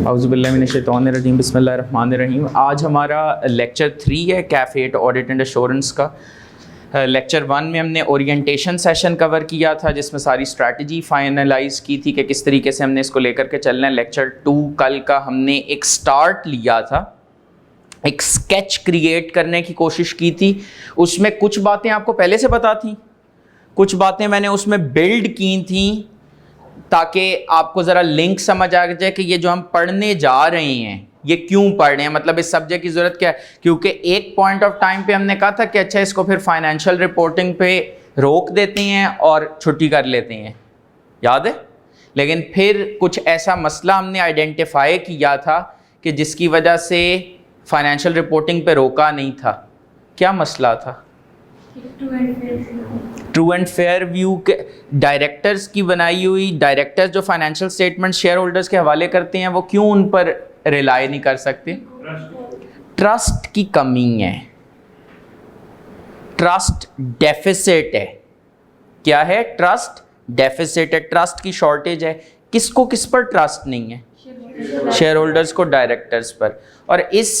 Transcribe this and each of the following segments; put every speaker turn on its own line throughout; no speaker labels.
औज़ुबिल्लाहिमिनश्शैतानिर्रजीम बिस्मिल्लाहिर्रहमानिर्रहीम। आज हमारा लेक्चर 3 है कैफ़ेट ऑडिट एंड एश्योरेंस का। लेक्चर 1 में हमने ओरिएंटेशन सेशन कवर किया था जिसमें सारी स्ट्रैटेजी फाइनलाइज की थी कि किस तरीके से हमने इसको लेकर के चलना है। लेक्चर 2 कल का हमने एक स्टार्ट लिया था, एक स्केच क्रिएट करने की कोशिश की थी। उसमें कुछ बातें आपको पहले से पता थी, कुछ बातें मैंने उसमें बिल्ड की थी ताकि आपको ज़रा लिंक समझ आ जाए कि ये जो हम पढ़ने जा रहे हैं ये क्यों पढ़ रहे हैं, मतलब इस सब्जेक्ट की ज़रूरत क्या है। क्योंकि एक पॉइंट ऑफ टाइम पे हमने कहा था कि अच्छा इसको फिर फाइनेंशियल रिपोर्टिंग पे रोक देते हैं और छुट्टी कर लेते हैं, याद है। लेकिन फिर कुछ ऐसा मसला हमने आइडेंटिफाई किया था कि जिसकी वजह से फाइनेंशियल रिपोर्टिंग पे रोका नहीं था। क्या मसला था? ट्रू एंड फेयर व्यू के डायरेक्टर्स की बनाई हुई, डायरेक्टर्स जो फाइनेंशियल स्टेटमेंट शेयर होल्डर्स के हवाले करते हैं वो क्यों उन पर रिलाई नहीं कर सकते? ट्रस्ट की कमी है, ट्रस्ट डेफिसिट है। क्या है? ट्रस्ट डेफिसिट है, ट्रस्ट की शॉर्टेज है। किसको किस पर ट्रस्ट नहीं है? शेयर होल्डर्स को डायरेक्टर्स पर। और इस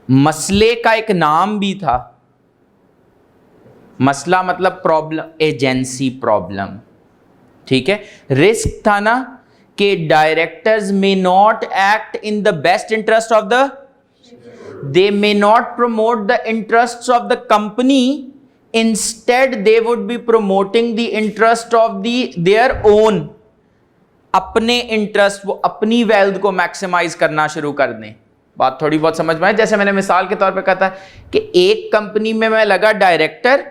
मसले का एक नाम भी था, मसला मतलब प्रॉब्लम, एजेंसी प्रॉब्लम, ठीक है। रिस्क था ना कि directors may not act in the best interest of the, they may not promote the interests of the company, instead they would be promoting the interest of the their own. अपने interest, वो अपनी wealth को maximise करना शुरू कर दें। बात थोड़ी बहुत समझ में आए? जैसे मैंने मिसाल के तौर पे कहा था कि एक कंपनी में मैं लगा डायरेक्टर,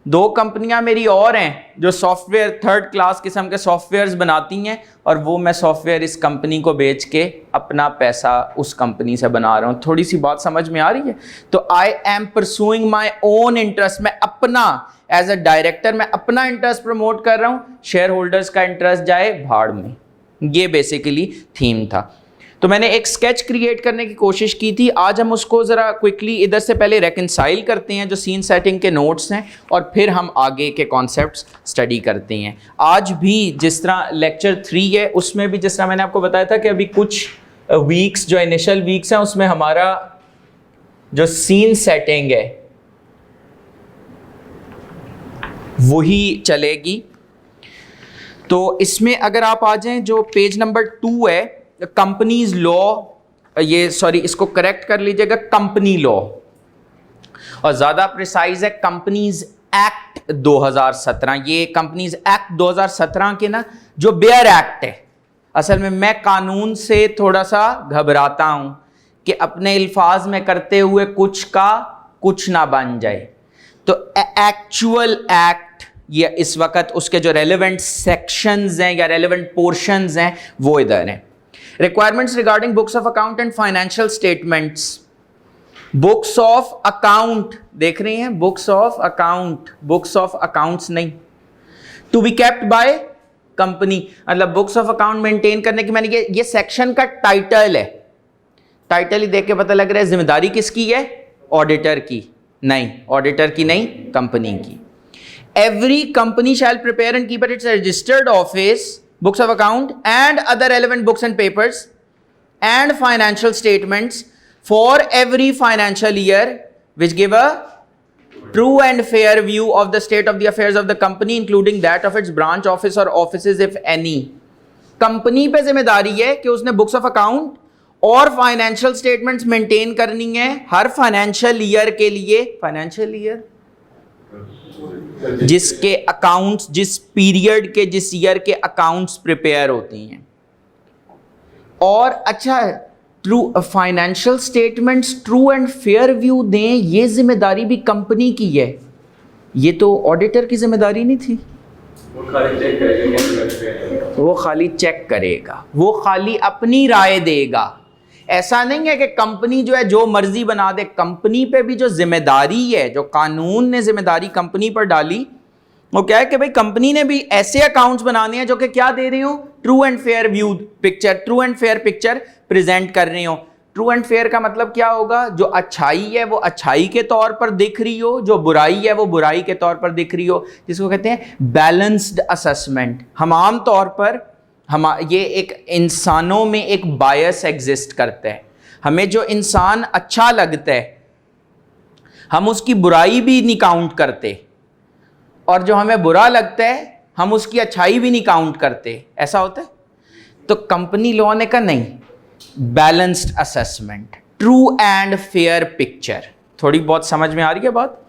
दो कंपनियां मेरी और हैं जो सॉफ्टवेयर थर्ड क्लास किस्म के सॉफ्टवेयर्स बनाती हैं और वो मैं सॉफ्टवेयर इस कंपनी को बेच के अपना पैसा उस कंपनी से बना रहा हूं। थोड़ी सी बात समझ में आ रही है? तो I am pursuing my own interest, मैं अपना एज अ डायरेक्टर मैं अपना इंटरेस्ट प्रमोट कर रहा हूं, शेयर होल्डर्स का इंटरेस्ट जाए भाड़ में। ये बेसिकली थीम था। तो मैंने एक स्केच क्रिएट करने की कोशिश की थी। आज हम उसको ज़रा क्विकली इधर से पहले रेकंसाइल करते हैं जो सीन सेटिंग के नोट्स हैं, और फिर हम आगे के कॉन्सेप्ट्स स्टडी करते हैं। आज भी जिस तरह लेक्चर 3 है उसमें भी जिस तरह मैंने आपको बताया था कि अभी कुछ वीक्स जो इनिशियल वीक्स हैं उसमें हमारा जो सीन सेटिंग है वही चलेगी। तो इसमें अगर आप आ जाएं, जो पेज नंबर 2 है, कंपनीज लॉ, ये सॉरी इसको करेक्ट कर लीजिएगा, कंपनी लॉ, और ज्यादा प्रिसाइज है कंपनीज एक्ट 2017। ये कंपनीज एक्ट 2017 के ना जो बेयर एक्ट है, असल में मैं कानून से थोड़ा सा घबराता हूं कि अपने अल्फाज में करते हुए कुछ का कुछ ना बन जाए। तो एक्चुअल एक्ट या इस वक्त उसके जो रेलेवेंट सेक्शंस हैं या रेलेवेंट पोर्शंस हैं वो इधर हैं। Requirements regarding books of account and financial statements. Books of account देख रहे हैं, books of account, books of accounts नहीं, to be kept by company, मतलब books of account maintain करने की। मैंने ये सेक्शन का टाइटल है, टाइटल ही देख के पता लग रहा है जिम्मेदारी किसकी है? ऑडिटर की नहीं, ऑडिटर की नहीं, कंपनी की। Every company shall prepare and keep at its registered office books of account and other relevant books and papers and financial statements for every financial year which give a true and fair view of the state of the affairs of the company including that of its branch office or offices if any। Company पे जिम्मेदारी है कि उसने books of account और financial statements maintain करनी है हर financial year के लिए। फाइनेंशियल ईयर जिसके अकाउंट्स, जिस पीरियड के, जिस ईयर के अकाउंट्स प्रिपेयर होती हैं। और अच्छा, true financial statements true and fair view दें, ये जिम्मेदारी भी कंपनी की है, ये तो ऑडिटर की जिम्मेदारी नहीं थी। वो खाली चेक करेगा, वो खाली अपनी राय देगा। ऐसा नहीं है कि कंपनी जो है जो मर्जी बना दे। कंपनी पे भी जो जिम्मेदारी है, जो कानून ने जिम्मेदारी कंपनी पर डाली, वो क्या है कि भाई कंपनी ने भी ऐसे अकाउंट्स बनाने हैं जो कि क्या दे रही हो? True and fair view picture, true and fair picture present कर रही हो। ट्रू एंड फेयर का मतलब क्या होगा? जो अच्छाई है वो अच्छाई के तौर पर दिख रही हो, जो बुराई है वो बुराई के तौर पर दिख रही हो, जिसको कहते हैं बैलेंस्ड असेसमेंट। हम आम तौर पर हम ये एक इंसानों में एक बायस एग्जिस्ट करता है। हमें जो इंसान अच्छा लगता है हम उसकी बुराई भी नहीं काउंट करते, और जो हमें बुरा लगता है हम उसकी अच्छाई भी नहीं काउंट करते। ऐसा होता है। तो कंपनी लॉ ने कहा नहीं, balanced assessment, true and fair picture. थोड़ी बहुत समझ में आ रही है बात?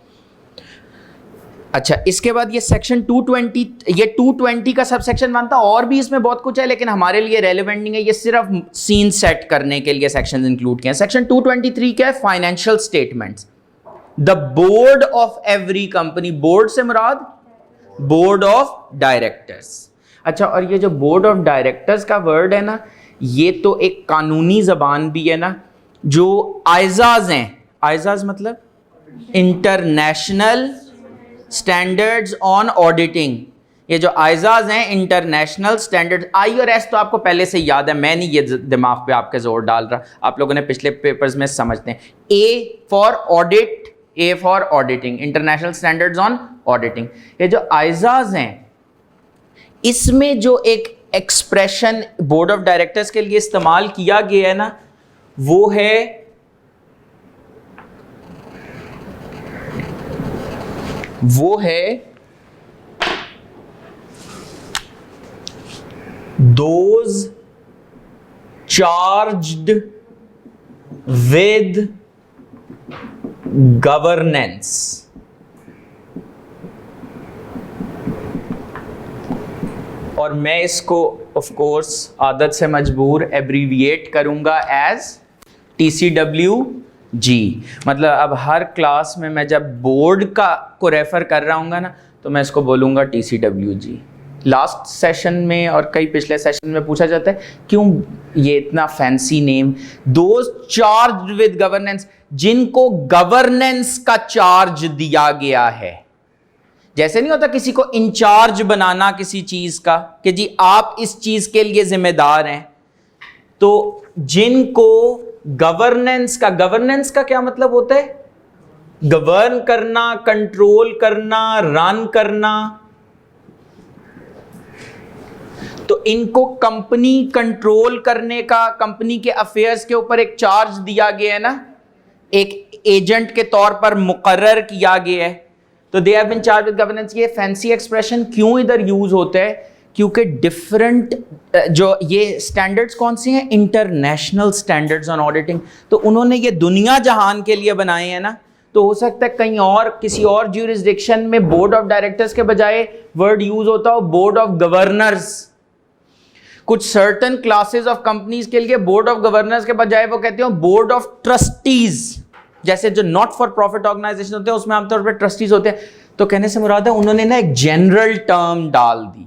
अच्छा, इसके बाद ये सेक्शन 220, ये 220 का सब सेक्शन बनता, और भी इसमें बहुत कुछ है लेकिन हमारे लिए रेलेवेंट नहीं है, ये सिर्फ सीन सेट करने के लिए सेक्शन इंक्लूड किए हैं। सेक्शन 223 क्या है? Financial statements. The board of every company, board से मुराद बोर्ड ऑफ डायरेक्टर्स। अच्छा, और ये जो बोर्ड ऑफ डायरेक्टर्स का वर्ड है ना, ये तो एक कानूनी जबान भी है ना। जो आइजाज हैं, आइजाज मतलब इंटरनेशनल स्टैंडर्ड्स ऑन ऑडिटिंग, ये जो आइजाज हैं इंटरनेशनल स्टैंडर्ड्स, आई और एस तो आपको पहले से याद है, मैं नहीं ये दिमाग पे आपके जोर डाल रहा, आप लोगों ने पिछले पेपर्स में समझते हैं। A for audit, A for auditing, international standards on auditing. ये जो आइजाज हैं इसमें जो एक एक्सप्रेशन बोर्ड ऑफ डायरेक्टर्स के लिए इस्तेमाल किया गया है ना, वो है those charged with governance। और मैं इसको ऑफ कोर्स आदत से मजबूर एब्रीविएट करूंगा एज TCWG। मतलब अब हर क्लास में मैं जब बोर्ड को रेफर कर रहा हूँ ना, तो मैं इसको बोलूँगा TCWG। लास्ट सेशन में और कई पिछले सेशन में पूछा जाता है क्यों ये इतना fancy name. Those charge with governance, जिनको गवर्नेंस का चार्ज दिया गया है। जैसे नहीं होता किसी को इंचार्ज बनाना किसी चीज का, कि जी आप इस चीज के लिए जिम्मेदार हैं, तो जिनको गवर्नेंस का क्या मतलब होता है? गवर्न करना, कंट्रोल करना, रन करना। तो इनको कंपनी कंट्रोल करने का, कंपनी के अफेयर्स के ऊपर एक चार्ज दिया गया है ना, एक एजेंट के तौर पर मुकर्रर किया गया है। तो they have been charge with governance. ये फैंसी एक्सप्रेशन क्यों इधर यूज होता है? क्योंकि डिफरेंट जो ये स्टैंडर्ड्स कौन से हैं? International standards on auditing. तो उन्होंने ये दुनिया जहान के लिए बनाए हैं ना, तो हो सकता है कहीं और किसी और ज्यूरिसडिक्शन में बोर्ड ऑफ डायरेक्टर्स के बजाय वर्ड यूज होता हो बोर्ड ऑफ गवर्नर्स। कुछ सर्टन क्लासेस ऑफ कंपनीज के लिए बोर्ड ऑफ गवर्नर्स के बजाय वो कहते हो बोर्ड ऑफ ट्रस्टीज। जैसे जो नॉट फॉर प्रॉफिट ऑर्गेनाइजेशन होते हैं उसमें आमतौर पर ट्रस्टीज होते हैं। तो कहने से मुराद है उन्होंने ना एक जनरल टर्म डाल दी,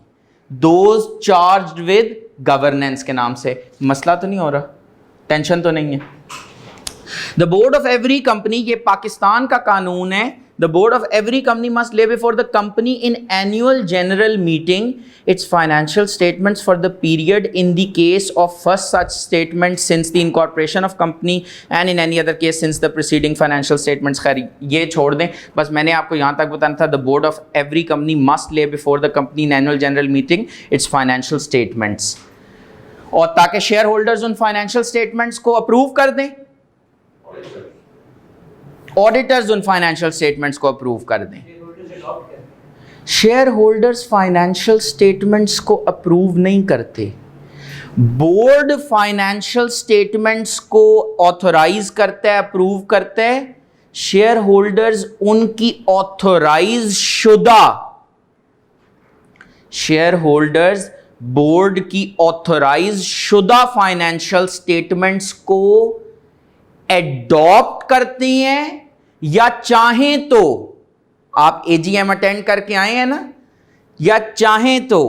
दोज चार्ज्ड विद गवर्नेंस के नाम से। मसला तो नहीं हो रहा? टेंशन तो नहीं है? The board of every company, ये पाकिस्तान का कानून है। The board of every company must lay before the company in annual general meeting its financial statements for the period in the case of first such statement since the incorporation of company and in any other case since the preceding financial statements. खैर ये छोड़ दें, बस मैंने आपको यहाँ तक बताना था। The board of every company must lay before the company in annual general meeting its financial statements, और ताकि शेयर होल्डर्स उन फाइनेंशियल स्टेटमेंट्स को अप्रूव कर दें, ऑडिटर्स उन फाइनेंशियल स्टेटमेंट्स को अप्रूव कर दें। शेयर होल्डर्स फाइनेंशियल स्टेटमेंट्स को अप्रूव नहीं करते, बोर्ड फाइनेंशियल स्टेटमेंट्स को ऑथोराइज करता है, अप्रूव करता है। शेयर होल्डर्स उनकी ऑथोराइज शुदा, शेयर होल्डर्स बोर्ड की ऑथोराइज शुदा फाइनेंशियल स्टेटमेंट्स को एडॉप्ट करते हैं, या चाहें तो आप एजीएम अटेंड करके आए हैं ना, या चाहें तो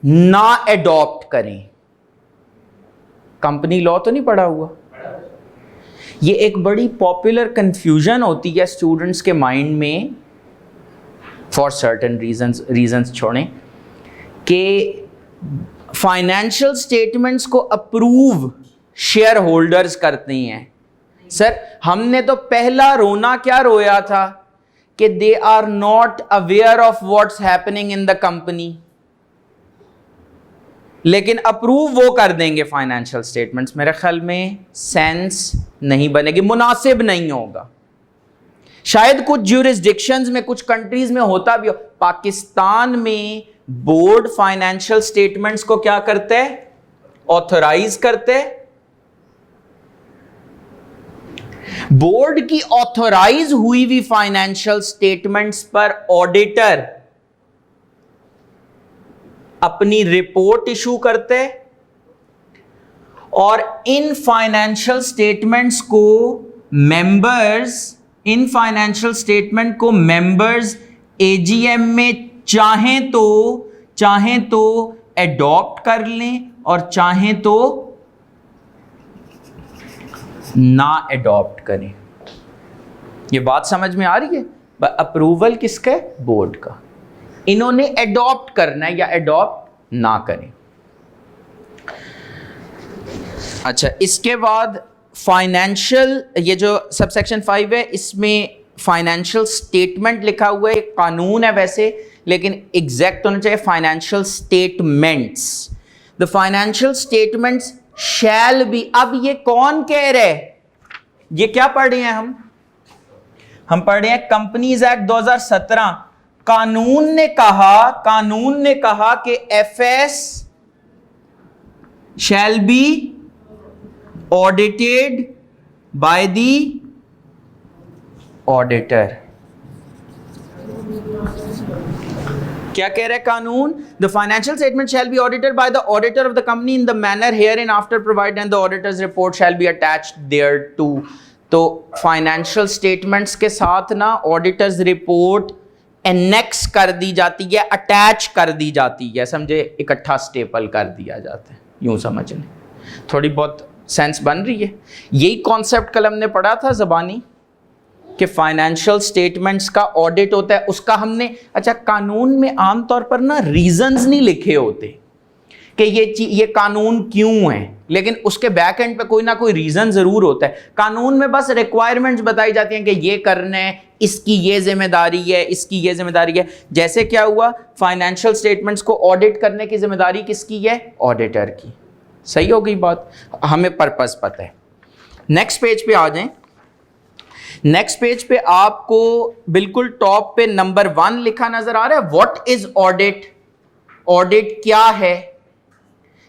ना एडॉप्ट करें। कंपनी लॉ तो नहीं पढ़ा हुआ? ये एक बड़ी पॉपुलर कंफ्यूजन होती है स्टूडेंट्स के माइंड में फॉर सर्टेन रीजंस छोड़ें, कि फाइनेंशियल स्टेटमेंट्स को अप्रूव शेयर होल्डर्स करते हैं। सर हमने तो पहला रोना क्या रोया था कि they are not aware of what's happening in the company. लेकिन अप्रूव वो कर देंगे फाइनेंशियल स्टेटमेंट्स। मेरे ख्याल में सेंस नहीं बनेगी, मुनासिब नहीं होगा। शायद कुछ ज्यूरिसडिक्शंस में, कुछ कंट्रीज में होता भी हो। पाकिस्तान में बोर्ड फाइनेंशियल स्टेटमेंट्स को क्या करते हैं? ऑथराइज करते हैं। बोर्ड की ऑथराइज हुई हुई फाइनेंशियल स्टेटमेंट्स पर ऑडिटर अपनी रिपोर्ट इशू करते हैं और इन फाइनेंशियल स्टेटमेंट्स को मेंबर्स एजीएम में चाहें तो एडॉप्ट कर लें और चाहें तो ना एडॉप्ट करें। ये बात समझ में आ रही है? अप्रूवल किसका है? बोर्ड का। इन्होंने एडॉप्ट करना है या एडॉप्ट ना करें। अच्छा, इसके बाद फाइनेंशियल, ये जो सबसेक्शन 5 है इसमें फाइनेंशियल स्टेटमेंट लिखा हुआ है। एक कानून है वैसे, लेकिन एग्जैक्ट होना चाहिए financial statements. The financial statements shall be. अब ये कौन कह रहे हैं? ये क्या पढ़ रहे हैं हम पढ़ रहे हैं कंपनीज एक्ट 2017। कानून ने कहा कि FS shall be audited by the auditor. क्या कह रहा है कानून? The financial statement shall be audited by the auditor of the company in the manner hereinafter provided and the auditor's report shall be attached thereto. तो financial statements के साथ ना auditors report annex कर दी जाती है, attach कर दी जाती है, समझे, इकट्ठा स्टेपल कर दिया जाता है, यूं समझ लें। थोड़ी बहुत सेंस बन रही है? यही कॉन्सेप्ट कल हमने पढ़ा था ज़बानी कि फाइनेंशियल स्टेटमेंट्स का ऑडिट होता है, उसका हमने, अच्छा, कानून में आमतौर पर ना रीजंस नहीं लिखे होते कि ये कानून क्यों है, लेकिन उसके बैक एंड पे कोई ना कोई रीजन जरूर होता है। कानून में बस रिक्वायरमेंट्स बताई जाती हैं कि ये करना है, इसकी ये जिम्मेदारी है, इसकी ये जिम्मेदारी है। जैसे क्या हुआ, फाइनेंशियल स्टेटमेंट्स को ऑडिट करने की जिम्मेदारी किसकी है? ऑडिटर की। सही हो गई बात? हमें पर्पस पता है। नेक्स्ट पेज पे आ जाएं। नेक्स्ट पेज पे आपको बिल्कुल टॉप पे नंबर 1 लिखा नजर आ रहा है, व्हाट इज ऑडिट। ऑडिट क्या है?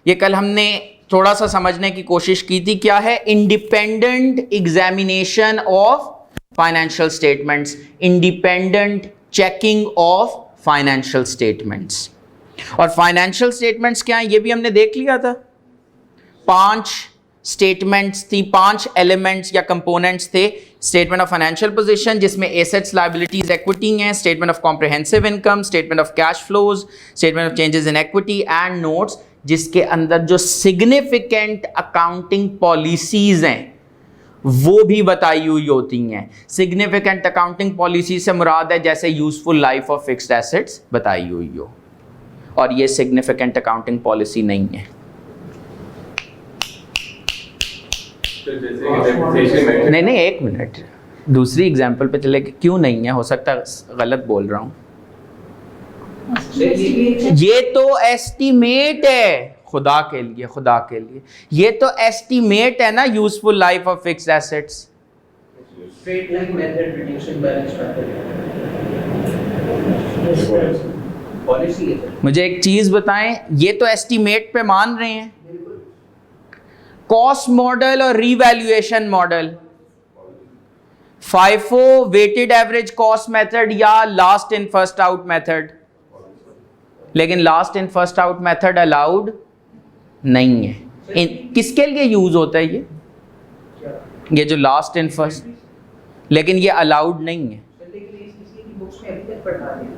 ये कल हमने थोड़ा सा समझने की कोशिश की थी। क्या है? Independent examination of financial statements, independent checking of financial statements. और फाइनेंशियल स्टेटमेंट्स क्या है ये भी हमने देख लिया था। 5 स्टेटमेंट्स थी, 5 एलिमेंट्स या कंपोनेंट्स थे। स्टेटमेंट ऑफ फाइनेंशियल पोजीशन जिसमें एसेट्स, लायबिलिटीज, इक्विटी हैं, statement of comprehensive income, statement of cash flows, statement of changes in equity and notes, जिसके अंदर जो सिग्निफिकेंट अकाउंटिंग पॉलिसीज हैं वो भी बताई हुई होती हैं। सिग्निफिकेंट अकाउंटिंग पॉलिसी से मुराद है जैसे useful life of fixed assets बताई हुई हो, और ये सिग्निफिकेंट अकाउंटिंग पॉलिसी नहीं है। नहीं, एक मिनट, दूसरी एग्जांपल पे चले। क्यों नहीं है? हो सकता है गलत बोल रहा हूं। ये तो एस्टीमेट है, खुदा के लिए ये तो एस्टीमेट है ना, useful life of fixed assets.
Straight line method reducing balance policy है।
मुझे एक चीज बताएं, ये तो एस्टीमेट पे मान रहे हैं। कॉस्ट मॉडल और revaluation model, FIFO weighted average cost method या last in first out method, लेकिन last in first out method allowed नहीं है। किसके लिए यूज होता है ये जो लास्ट इन फर्स्ट, लेकिन ये अलाउड नहीं है।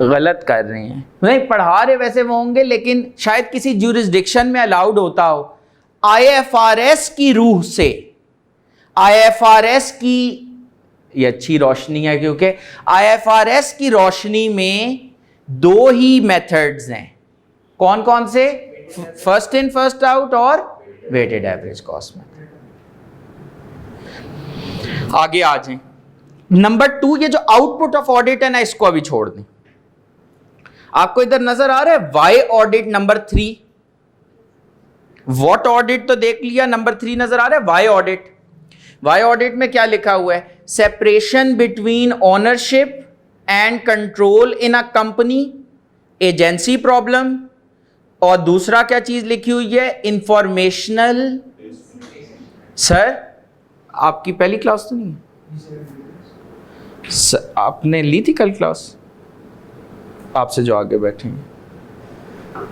गलत कर रहे हैं, नहीं पढ़ा रहे वैसे वो होंगे, लेकिन शायद किसी ज्यूरिसडिक्शन में अलाउड होता हो। आईएफआरएस की रूह से, आईएफआरएस की ये अच्छी रोशनी है क्योंकि आईएफआरएस की रोशनी में 2 ही मेथड्स हैं। कौन कौन से? फर्स्ट इन फर्स्ट आउट और वेटेड एवरेज कॉस्ट मेथड। आगे आ जाएं। नंबर 2, ये जो आउटपुट ऑफ ऑडिट है ना, इसको अभी छोड़ दें। आपको इधर नजर आ रहा है why audit number 3। What audit तो देख लिया, नंबर 3 नजर आ रहा है वाई ऑडिट। वाई ऑडिट में क्या लिखा हुआ है? Separation between ownership and control in a company, agency problem, और दूसरा क्या चीज लिखी हुई है? इंफॉर्मेशनल। सर आपकी पहली क्लास तो नहीं है? आपने ली थी कल क्लास? आपसे जो आगे बैठे हैं,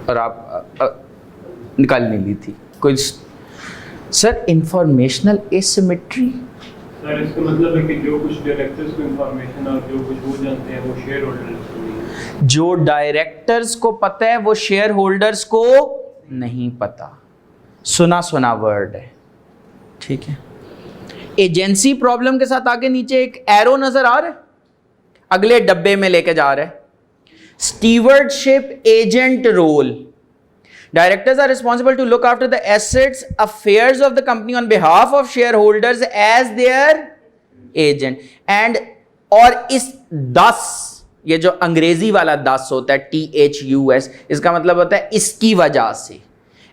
और आप निकाल नहीं ली थी कोई? सर इंफॉर्मेशनल एसिमेट्री,
सर इसका मतलब है कि जो कुछ डायरेक्टर्स को इंफॉर्मेशन और जो कुछ वो जानते हैं वो शेयर होल्डर्स को नहीं।
जो डायरेक्टर्स को पता है वो शेयर होल्डर्स को नहीं पता। सुना सुना वर्ड है, ठीक है। एजेंसी प्रॉब्लम के साथ आगे नीचे एक एरो नजर आ रहा है, अगले डब्बे में लेके जा रहा है। Stewardship agent role, directors are responsible to look after the assets affairs of the company on behalf of shareholders as their agent and, और इस 10, ये जो अंग्रेजी वाला 10 होता है THUS, इसका मतलब होता है इसकी वजह से,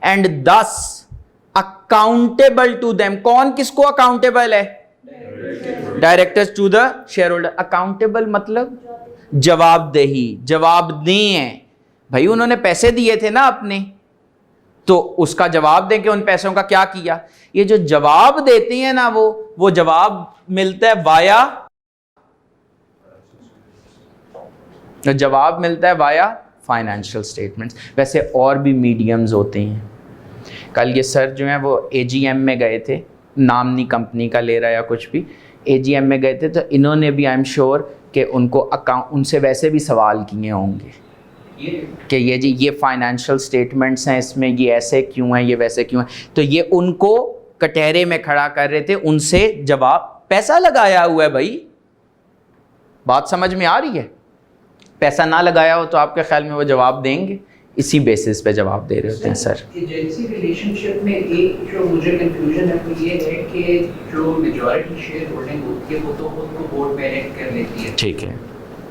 and thus accountable to them। कौन किसको अकाउंटेबल है? Directors to the shareholder. Accountable मतलब जवाबदेही, जवाबदेह हैं भाई, उन्होंने पैसे दिए थे ना अपने, तो उसका जवाब दें कि उन पैसों का क्या किया। ये जो जवाब देते हैं ना, वो जवाब मिलता है वाया, जवाब मिलता है वाया फाइनेंशियल स्टेटमेंट्स। वैसे और भी मीडियम्स होते हैं। कल ये सर जो हैं वो AGM में गए थे, नाम नहीं कंपनी का ले रहा या कुछ भी, AGM में गए थे, तो इन्होंने भी आई एम श्योर कि उनको उनसे वैसे भी सवाल किए होंगे कि ये जी ये फाइनेंशियल स्टेटमेंट्स हैं, इसमें ये ऐसे क्यों हैं, ये वैसे क्यों हैं। तो ये उनको कटहरे में खड़ा कर रहे थे, उनसे जवाब, पैसा लगाया हुआ है भाई, बात समझ में आ रही है? पैसा ना लगाया हो तो आपके ख्याल में वो जवाब देंगे? इसी बेसिस पे जवाब दे रहे होते हैं सर।
एजेंसी रिलेशनशिप में एक जो मुझे कंफ्यूजन है वो ये है कि जो मेजॉरिटी शेयर होल्डिंग होती है वो तो खुद को बोर्ड में इलेक्ट कर लेती है,
ठीक है।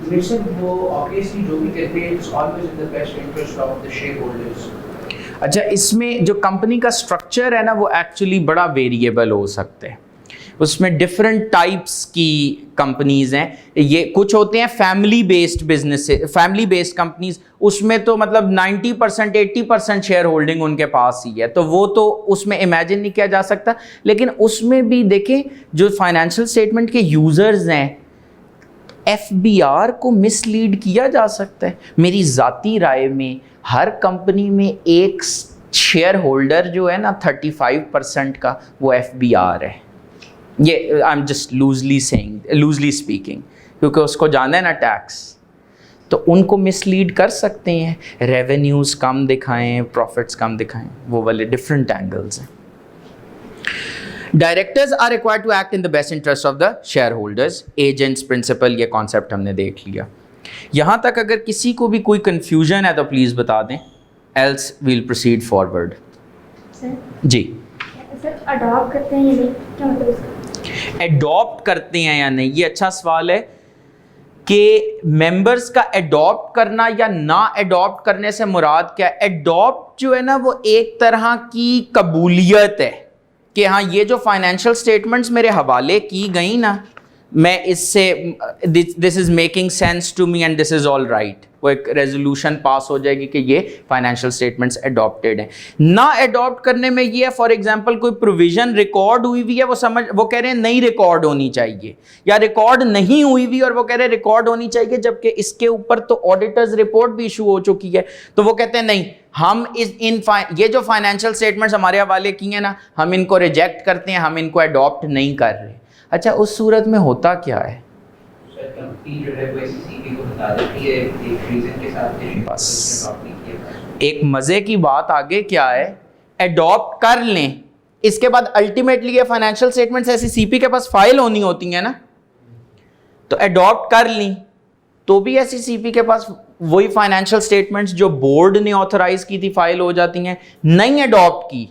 लेकिन वो ऑब्वियसली जो भी कहते हैं it's always in the best interest of the share holders.
अच्छा, इसमें जो कंपनी का स्ट्रक्चर है ना वो एक्चुअली बड़ा वेरिएबल हो सकता है। उसमें डिफरेंट टाइप्स की कंपनीज हैं। ये कुछ होते हैं family based business, family based companies, उसमें तो मतलब 90% 80% शेयर होल्डिंग उनके पास ही है, तो वो तो उसमें इमेजिन नहीं किया जा सकता। लेकिन उसमें भी देखें जो फाइनेंशियल स्टेटमेंट के यूजर्स हैं, FBR को मिसलीड किया जा सकता है। मेरी ज़ाती राय में हर कंपनी में एक शेयर होल्डर जो है ना 35% का, वो FBR है। ये I am just loosely speaking, क्योंकि उसको जाना है ना टैक्स, तो उनको मिसलीड कर सकते हैं। रेवेन्यूज़ कम दिखाएं, प्रॉफिट्स कम दिखाएं, वो वाले डिफरेंट एंगल्स हैं। Directors are required to act in the best interest of the shareholders, agents, principal, ये कॉन्सेप्ट हमने देख लिया। यहाँ तक अगर किसी को भी कोई कन्फ्यूजन है तो प्लीज़ बता दें, एल्स वील प्रोसीड फॉरवर्ड। जी
सर अडॉप्ट करते हैं या नहीं, क्या मतलब इसका?
एडॉप्ट करते हैं या नहीं, ये अच्छा सवाल है कि मेंबर्स का एडॉप्ट करना या ना एडॉप्ट करने से मुराद क्या है। एडॉप्ट जो है ना वो एक तरह की कबूलियत है कि हाँ ये जो फाइनेंशियल स्टेटमेंट्स मेरे हवाले की गई ना, मैं इससे this is making sense to me and this is all right, वो एक रेजोल्यूशन पास हो जाएगी कि ये फाइनेंशियल स्टेटमेंट्स अडॉप्टेड हैं। ना अडॉप्ट करने में ये है, फॉर एग्जांपल कोई प्रोविजन रिकॉर्ड हुई हुई है, वो कह रहे हैं नहीं रिकॉर्ड होनी चाहिए, या रिकॉर्ड नहीं हुई हुई और वो कह रहे हैं रिकॉर्ड होनी चाहिए, जबकि इसके ऊपर तो ऑडिटर्स रिपोर्ट भी इशू हो चुकी है, तो वो कहते हैं नहीं, हम ये जो फाइनेंशियल स्टेटमेंट्स हमारे हवाले की हैं ना, हम इनको रिजेक्ट करते हैं, हम इनको अडॉप्ट नहीं कर रहे। अच्छा, उस सूरत में होता क्या है?
कंपनी जो है वो SEC को बता देती है एक रीजन के साथ कि
बस।
अडॉप्ट नहीं किया।
एक मजे की बात आगे क्या है, अडॉप्ट कर लें, इसके बाद अल्टीमेटली ये फाइनेंशियल स्टेटमेंट्स SEC के पास फाइल होनी होती है ना, तो अडॉप्ट कर ली तो भी SEC के पास वही फाइनेंशियल स्टेटमेंट्स जो बोर्ड ने ऑथराइज की थी फाइल हो जाती हैं। नहीं अडॉप्ट की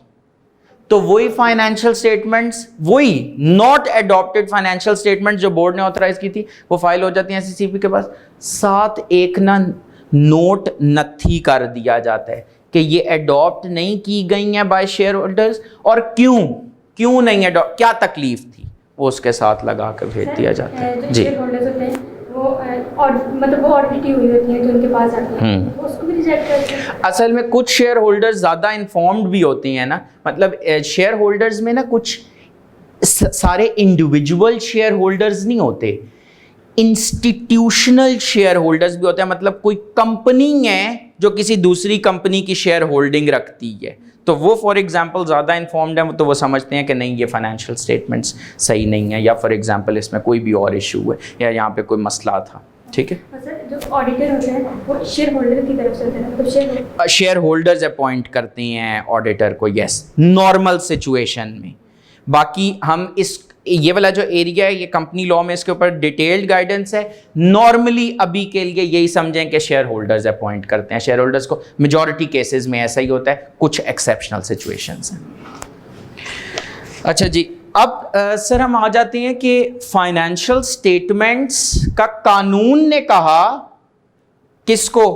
तो वही फाइनेंशियल स्टेटमेंट्स, वही नॉट एडॉप्टेड फाइनेंशियल स्टेटमेंट्स जो बोर्ड ने ऑथराइज की थी वो फाइल हो जाती हैं SEC के पास। साथ एक ना नोट नथी कर दिया जाता है कि ये अडॉप्ट नहीं की गई हैं बाय शेयर होल्डर्स, और क्यों नहीं अडॉप्ट, क्या तकलीफ थी, वो उसके साथ लगा कर भेज दिया जाता है। जी
शेयर होल्डर्स होते हैं वो और मतलब वो ऑडिट हुई होती है जो उनके पास आती है, वो उसको भी रिजेक्ट करते हैं।
असल में कुछ शेयर होल्डर्स ज़्यादा इन्फॉर्म्ड भी होती हैं ना, मतलब शेयर होल्डर्स में ना कुछ सारे इंडिविजुअल शेयर होल्डर्स नहीं होते, इंस्टीट्यूशनल शेयर होल्डर्स भी होते हैं। मतलब कोई कंपनी है जो किसी दूसरी कंपनी की शेयर होल्डिंग रखती है, तो वो फॉर एग्जांपल ज़्यादा इन्फॉर्म्ड है, तो वो समझते हैं कि नहीं ये फाइनेंशियल स्टेटमेंट्स सही नहीं है, या फॉर एग्जांपल इसमें कोई भी और इशू है, या यहाँ पे कोई मसला था। ठीक है,
सर जो ऑडिटर होते हैं वो शेयर होल्डर की तरफ से होते हैं, मतलब
शेयर होल्डर्स अपॉइंट करते हैं ऑडिटर को, यस, नॉर्मल सिचुएशन में। बाकी हम ये वाला जो एरिया है ये कंपनी लॉ में इसके ऊपर डिटेल्ड गाइडेंस है। नॉर्मली अभी के लिए यही समझें कि शेयर होल्डर्स अपॉइंट करते हैं, शेयर होल्डर्स को मेजॉरिटी केसेस में ऐसा ही होता है, कुछ एक्सेप्शनल सिचुएशंस हैं। अच्छा जी, अब सर हम आ जाते हैं कि फाइनेंशियल स्टेटमेंट्स का कानून ने कहा किसको,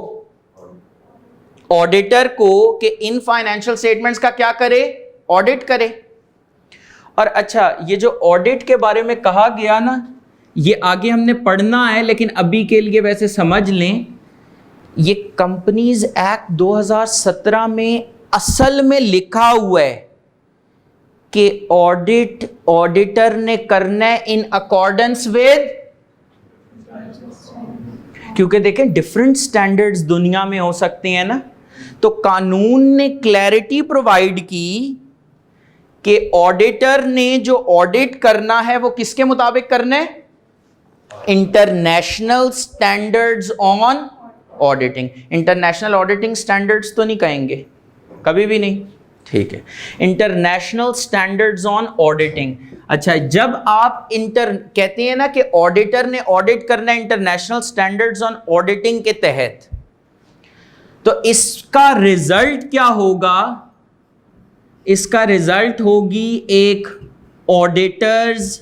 ऑडिटर को, कि इन फाइनेंशियल स्टेटमेंट्स का क्या करे, ऑडिट करे। और अच्छा, ये जो ऑडिट के बारे में कहा गया ना, ये आगे हमने पढ़ना है, लेकिन अभी के लिए वैसे समझ लें, ये कंपनीज एक्ट 2017 में असल में लिखा हुआ है कि ऑडिटर ने करना है इन अकॉर्डेंस विद, क्योंकि देखें डिफरेंट स्टैंडर्ड्स दुनिया में हो सकते हैं ना, तो कानून ने क्लैरिटी प्रोवाइड की कि ऑडिटर ने जो ऑडिट करना है वो किसके मुताबिक करना है, international standards on auditing. International auditing standards तो नहीं कहेंगे, कभी भी नहीं, ठीक है, इंटरनेशनल स्टैंडर्ड्स ऑन ऑडिटिंग। अच्छा, जब आप कहते हैं ना कि ऑडिटर ने ऑडिट करना है इंटरनेशनल स्टैंडर्ड्स ऑन ऑडिटिंग के तहत, तो इसका रिजल्ट क्या होगा, इसका रिजल्ट होगी एक ऑडिटर्स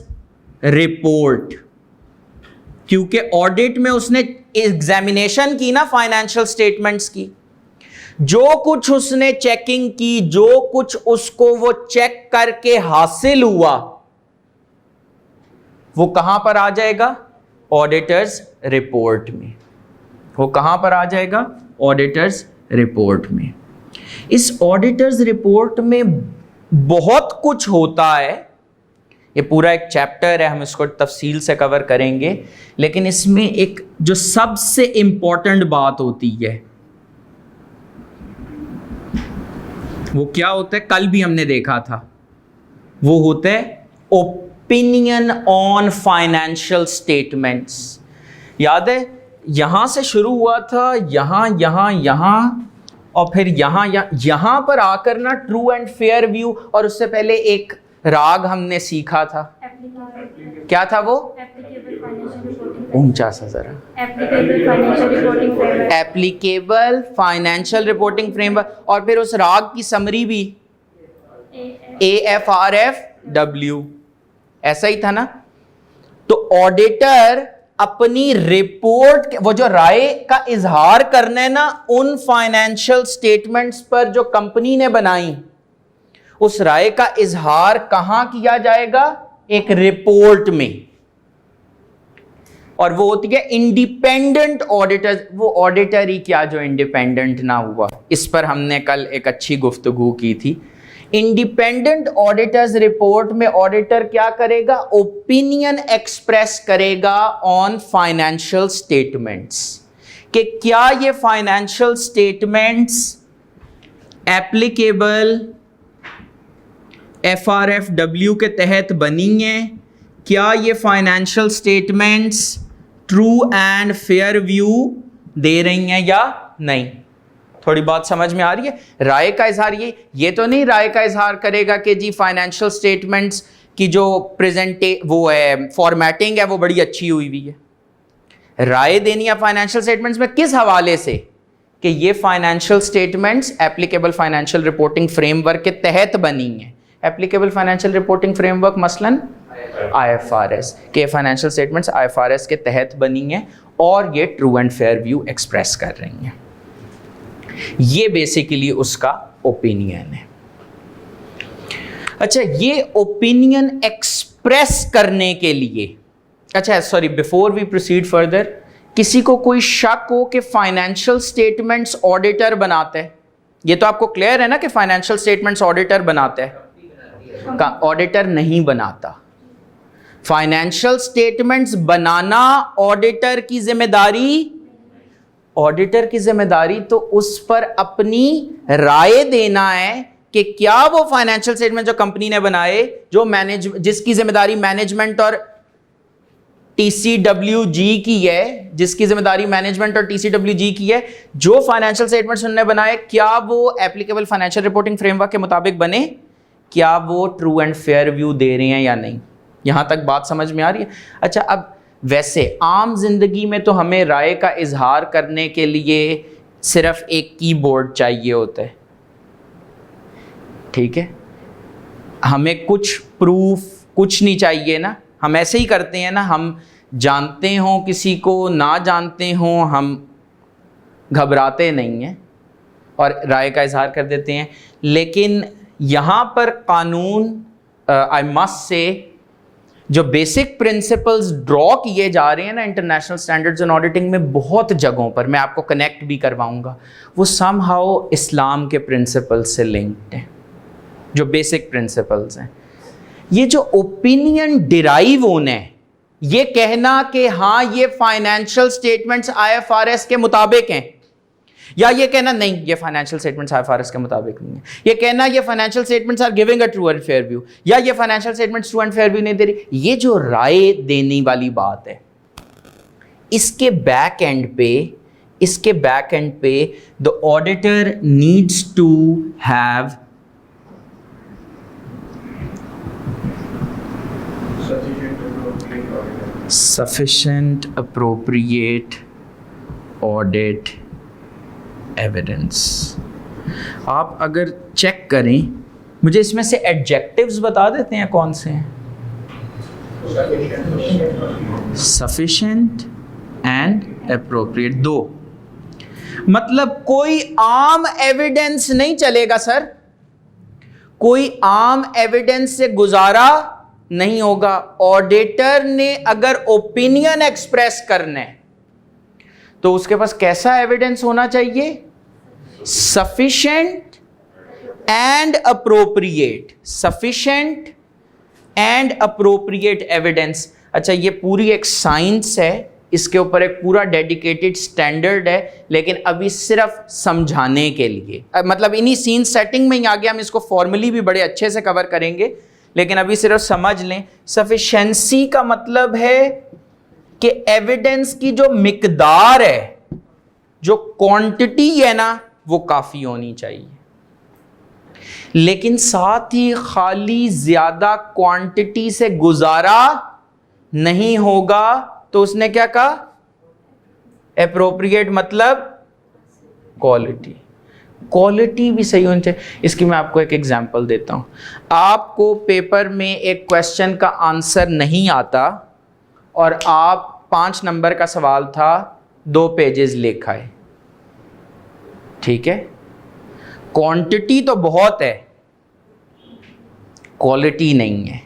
रिपोर्ट, क्योंकि ऑडिट में उसने एग्जामिनेशन की ना फाइनेंशियल स्टेटमेंट्स की, जो कुछ उसने चेकिंग की, जो कुछ उसको वो चेक करके हासिल हुआ, वो कहां पर आ जाएगा, ऑडिटर्स रिपोर्ट में। वो कहां पर आ जाएगा, ऑडिटर्स रिपोर्ट में। इस ऑडिटर्स रिपोर्ट में बहुत कुछ होता है, ये पूरा एक चैप्टर है, हम इसको तफसील से कवर करेंगे, लेकिन इसमें एक जो सबसे इंपॉर्टेंट बात होती है वो क्या होता है, कल भी हमने देखा था, वो होता है ओपिनियन ऑन फाइनेंशियल स्टेटमेंट्स। याद है, यहां से शुरू हुआ था, यहां और फिर यहां पर आकर ना ट्रू एंड फेयर व्यू, और उससे पहले एक राग हमने सीखा था, क्या था वो, ऊंचा सा जरा, एप्लीकेबल फाइनेंशियल रिपोर्टिंग फ्रेमवर्क, और फिर उस राग की समरी भी AFRFW, ऐसा ही था ना। तो ऑडिटर अपनी रिपोर्ट, वो जो राय का इजहार करना है ना उन फाइनेंशियल स्टेटमेंट्स पर जो कंपनी ने बनाई, उस राय का इजहार कहां किया जाएगा, एक रिपोर्ट में, और वो होती है इंडिपेंडेंट ऑडिटर। वो ऑडिटर ही क्या जो इंडिपेंडेंट ना हुआ, इस पर हमने कल एक अच्छी गुफ्तगू की थी। इंडिपेंडेंट ऑडिटर्स रिपोर्ट में ऑडिटर क्या करेगा, ओपिनियन एक्सप्रेस करेगा ऑन फाइनेंशियल स्टेटमेंट्स, कि क्या ये फाइनेंशियल स्टेटमेंट्स एप्लीकेबल FRFW के तहत बनी हैं, क्या ये financial statements true and fair view दे रही हैं या नहीं। थोड़ी बात समझ में आ रही है। राय का इजहार, ये तो नहीं राय का इजहार करेगा कि जी फाइनेंशियल स्टेटमेंट्स की जो वो है फॉर्मेटिंग है वो बड़ी अच्छी हुई हुई है। राय देनी है फाइनेंशियल स्टेटमेंट्स में किस हवाले से, कि ये financial statements applicable financial reporting framework के तहत बनी हैं। एप्लीकेबल फाइनेंशियल रिपोर्टिंग फ्रेमवर्क मसलन IFRS के फाइनेंशियल स्टेटमेंट्स IFRS के तहत बनी हैं और ये true and fair view express कर रही हैं। ये बेसिकली उसका ओपिनियन है। अच्छा, ये ओपिनियन एक्सप्रेस करने के लिए, अच्छा sorry, before we proceed further, किसी को कोई शक हो कि फाइनेंशियल स्टेटमेंट्स ऑडिटर बनाते हैं, ये तो आपको क्लियर है ना कि फाइनेंशियल स्टेटमेंट्स ऑडिटर बनाते हैं, का ऑडिटर नहीं बनाता। फाइनेंशियल स्टेटमेंट्स बनाना ऑडिटर की जिम्मेदारी, ऑडिटर की जिम्मेदारी तो उस पर अपनी राय देना है कि क्या वो फाइनेंशियल स्टेटमेंट जो कंपनी ने बनाए, जो जिसकी जिम्मेदारी मैनेजमेंट और TCWG की है, जिसकी जिम्मेदारी मैनेजमेंट और TCWG की है, जो फाइनेंशियल स्टेटमेंट्स उन्होंने बनाए, क्या वो एप्लीकेबल फाइनेंशियल रिपोर्टिंग फ्रेमवर्क के मुताबिक बने, क्या वो ट्रू एंड फेयर व्यू दे रहे हैं या नहीं। यहां तक बात समझ में आ रही है? अच्छा, अब वैसे आम जिंदगी में तो हमें राय का इजहार करने के लिए सिर्फ एक कीबोर्ड चाहिए होता है, ठीक है, हमें कुछ प्रूफ कुछ नहीं चाहिए ना, हम ऐसे ही करते हैं ना, हम जानते हों किसी को, ना जानते हों, हम घबराते नहीं हैं और राय का इजहार कर देते हैं। लेकिन यहाँ पर कानून, आई मस्ट से, जो बेसिक प्रिंसिपल्स ड्रॉ किए जा रहे हैं ना इंटरनेशनल स्टैंडर्ड्स इन ऑडिटिंग में, बहुत जगहों पर मैं आपको कनेक्ट भी करवाऊंगा, वो समहाउ इस्लाम के प्रिंसिपल्स से लिंक्ड हैं, जो बेसिक प्रिंसिपल्स हैं। ये जो ओपिनियन डिराइव होना है, ये कहना कि हाँ ये फाइनेंशियल स्टेटमेंट्स IFRS के मुताबिक हैं, या ये कहना नहीं ये फाइनेंशियल स्टेटमेंट्स IFRS के मुताबिक नहीं है, ये कहना ये financial statements are giving a true and fair view, या ये financial statements true and fair view नहीं दे रही, ये जो राय देने वाली बात है, इसके बैक एंड पे the auditor needs to have sufficient appropriate audit evidence। आप अगर चेक करें, मुझे इसमें से एडजेक्टिव्स बता देते हैं कौन से हैं? sufficient and appropriate, दो। मतलब कोई आम एविडेंस नहीं चलेगा सर, कोई आम एविडेंस से गुजारा नहीं होगा। ऑडिटर ने अगर ओपिनियन एक्सप्रेस करने तो उसके पास कैसा एविडेंस होना चाहिए? Sufficient and appropriate, sufficient and appropriate evidence. अच्छा, ये पूरी एक साइंस है, इसके ऊपर एक पूरा डेडिकेटेड स्टैंडर्ड है, लेकिन अभी सिर्फ समझाने के लिए, मतलब इन्हीं सीन सेटिंग में ही आगे हम इसको फॉर्मली भी बड़े अच्छे से कवर करेंगे, लेकिन अभी सिर्फ समझ लें। सफिशिएंसी का मतलब है कि एविडेंस की जो मिकदार है, जो क्वांटिटी है ना, वो काफी होनी चाहिए। लेकिन साथ ही खाली ज्यादा क्वांटिटी से गुजारा नहीं होगा, तो उसने क्या कहा? एप्रोप्रिएट मतलब क्वालिटी, क्वालिटी भी सही होनी चाहिए। इसकी मैं आपको एक एग्जांपल देता हूं। आपको पेपर में एक क्वेश्चन का आंसर नहीं आता और आप 5 नंबर का सवाल था, 2 पेजेस लिखा है, ठीक है, क्वांटिटी तो बहुत है, क्वालिटी नहीं है,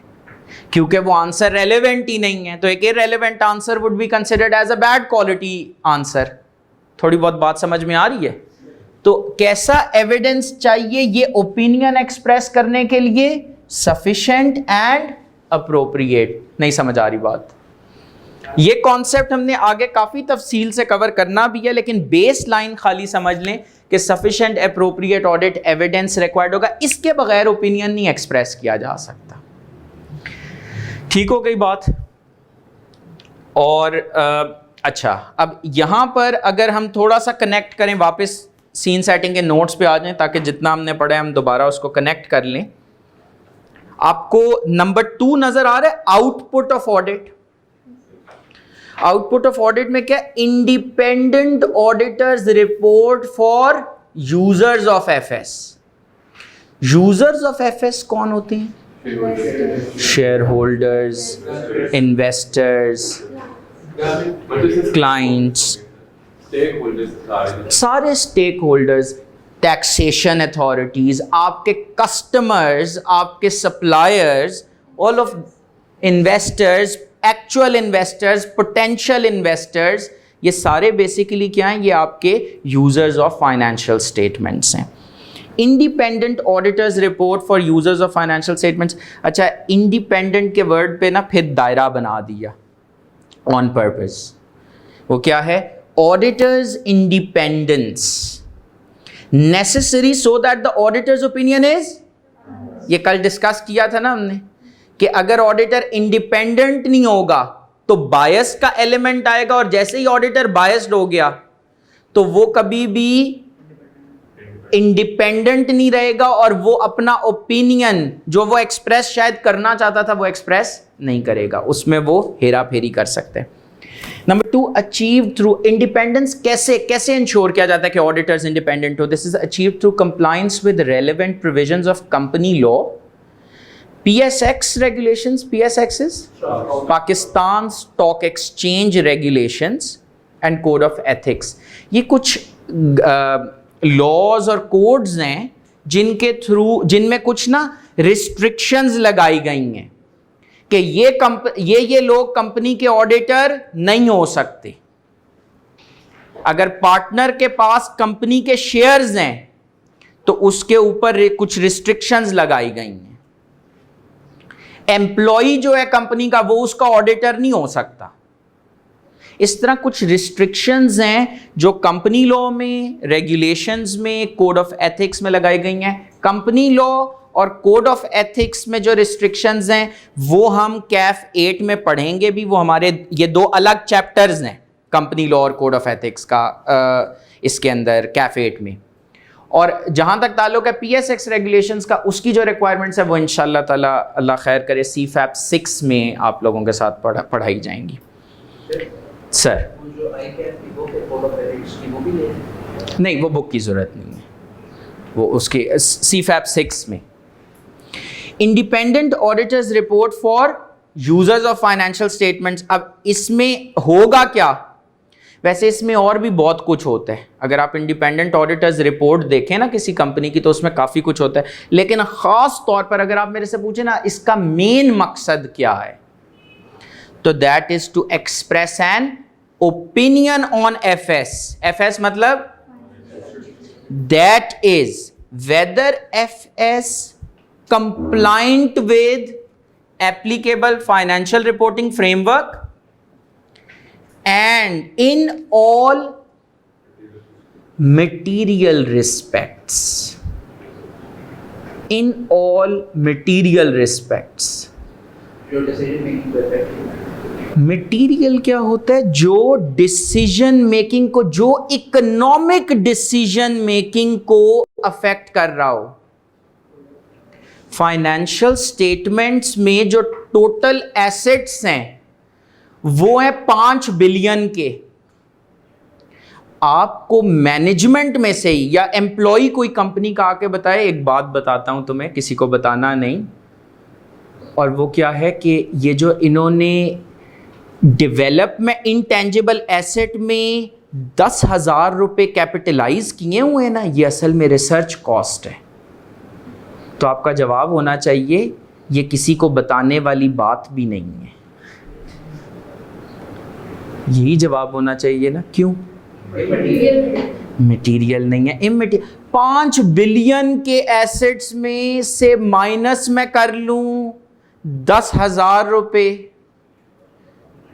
क्योंकि वो आंसर रेलेवेंट ही नहीं है। तो एक irrelevant answer would be considered as a bad quality answer. थोड़ी बहुत बात समझ में आ रही है? तो कैसा एविडेंस चाहिए ये ओपिनियन एक्सप्रेस करने के लिए? Sufficient and appropriate. नहीं समझ आ रही बात? ये कॉन्सेप्ट हमने आगे काफी तफसील से कवर करना भी है, लेकिन बेस लाइन खाली समझ लें कि sufficient appropriate audit evidence required होगा, इसके बगैर ओपिनियन नहीं एक्सप्रेस किया जा सकता। ठीक हो गई बात? और अच्छा, अब यहां पर अगर हम थोड़ा सा कनेक्ट करें, वापस सीन सेटिंग के नोट्स पे आ जाएं, ताकि जितना हमने पढ़ा है हम दोबारा उसको कनेक्ट कर लें। आपको नंबर 2 नजर आ रहा है, output of audit. Output of audit में क्या? Independent auditor's report for users of FS. Users of FS कौन होते हैं? Shareholders, investors, clients,
stakeholders
सारे स्टेक होल्डर्स, टैक्सेशन अथॉरिटीज, आपके कस्टमर्स, आपके suppliers, all of investors, actual investors, potential investors, ये सारे बेसिकली क्या हैं? ये आपके यूजर्स ऑफ फाइनेंशियल स्टेटमेंट्स हैं। Independent auditor's report for users of financial statements. अच्छा, इंडिपेंडेंट के वर्ड पे ना फिर दायरा बना दिया ऑन पर्पस। वो क्या है? Auditors independence necessary so that the auditors opinion is, ये कल डिस्कस किया था ना हमने कि अगर ऑडिटर इंडिपेंडेंट नहीं होगा तो बायस का एलिमेंट आएगा, और जैसे ही ऑडिटर बायस्ड हो गया तो वो कभी भी इंडिपेंडेंट नहीं रहेगा, और वो अपना ओपिनियन जो वो एक्सप्रेस शायद करना चाहता था वो एक्सप्रेस नहीं करेगा, उसमें वो हेरा फेरी कर सकते हैं। Number 2, achieve through independence. कैसे इंश्योर किया जाता है कि ऑडिटर्स इंडिपेंडेंट हो? This is achieve through compliance with relevant provisions of company law, PSX regulations, PSX is Pakistan Stock Exchange regulations and code of ethics। ये कुछ लॉज और codes हैं जिनमें कुछ ना रिस्ट्रिक्शंस लगाई गई हैं कि ये लोग कंपनी के ऑडिटर नहीं हो सकते। अगर पार्टनर के पास कंपनी के शेयर्स हैं तो उसके ऊपर कुछ रिस्ट्रिक्शंस लगाई गई हैं। एम्प्लॉई जो है कंपनी का वो उसका ऑडिटर नहीं हो सकता। इस तरह कुछ रिस्ट्रिक्शंस हैं जो कंपनी लॉ में, रेगुलेशंस में, कोड ऑफ एथिक्स में लगाई गई हैं। कंपनी लॉ और कोड ऑफ एथिक्स में जो रिस्ट्रिक्शंस हैं वो हम कैफ 8 में पढ़ेंगे भी। वो हमारे ये 2 अलग चैप्टर्स हैं, कंपनी लॉ और कोड ऑफ एथिक्स का, इसके अंदर कैफ 8 में। और जहाँ तक ताल्लुक है PSX रेगुलेशंस का, उसकी जो रिक्वायरमेंट्स है वो इंशाल्लाह ताला अल्लाह खैर करे CFAP 6 में आप लोगों के साथ पढ़ाई जाएंगी। सर नहीं, वो बुक की ज़रूरत नहीं है, वो उसके CFAP 6 में। Independent auditor's report for users of financial statements. अब इसमें होगा क्या? वैसे इसमें और भी बहुत कुछ होता है। अगर आप इंडिपेंडेंट ऑडिटर्स रिपोर्ट देखें ना किसी कंपनी की तो उसमें काफ़ी कुछ होता है, लेकिन ख़ास तौर पर अगर आप मेरे से पूछें ना इसका मेन मकसद क्या है, तो that is to express an opinion on FS। FS मतलब that is whether FS compliant with applicable financial reporting framework and in all material respects, in all material respects।
जो डिसीजन मेकिंग को affect करता है।
Material क्या होता है? जो decision making को, जो इकोनॉमिक डिसीजन मेकिंग को अफेक्ट कर रहा हो। फाइनेंशियल स्टेटमेंट्स में जो टोटल एसेट्स हैं वो है 5 बिलियन के। आपको मैनेजमेंट में से ही या एम्प्लॉय कोई कंपनी का आके बताए, एक बात बताता हूं तुम्हें, किसी को बताना नहीं, और वो क्या है कि ये जो इन्होंने डेवलप में इंटेंजिबल एसेट में 10,000 रुपये कैपिटलाइज किए हुए ना, ये असल में रिसर्च कॉस्ट है। तो आपका जवाब होना चाहिए ये किसी को बताने वाली बात भी नहीं है, यही जवाब होना चाहिए ना। क्यों? मटेरियल नहीं है, इमटेरियल। 5 बिलियन के एसेट्स में से माइनस में कर लूं 10,000 रुपये,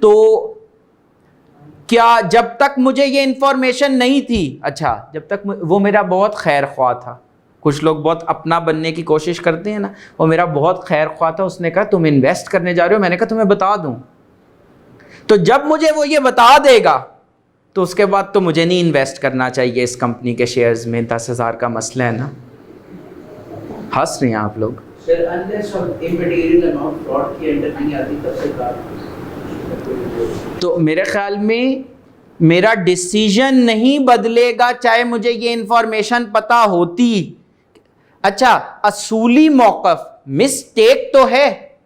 तो क्या जब तक मुझे ये इंफॉर्मेशन नहीं थी, अच्छा जब तक वो मेरा बहुत खैर ख्वाह था, कुछ लोग बहुत अपना बनने की कोशिश करते हैं ना, वो मेरा बहुत खैर ख्वाह था, उसने कहा तुम इन्वेस्ट करने जा रहे हो, मैंने कहा तुम्हें बता दूं। तो जब मुझे वो ये बता देगा तो उसके बाद तो मुझे नहीं इन्वेस्ट करना चाहिए इस कंपनी के शेयर्स में। 10,000 का मसला है ना। हंस रहे हैं आप लोग।
सर अनलेस और इमटेरियल अमाउंट फ्रॉड की अंडर नहीं आती तब से कार।
तो मेरे ख्याल में मेरा डिसीजन नहीं बदलेगा चाहे मुझे ये इंफॉर्मेशन पता होती। अच्छा, असूली मौक़िफ़ मिस्टेक तो है,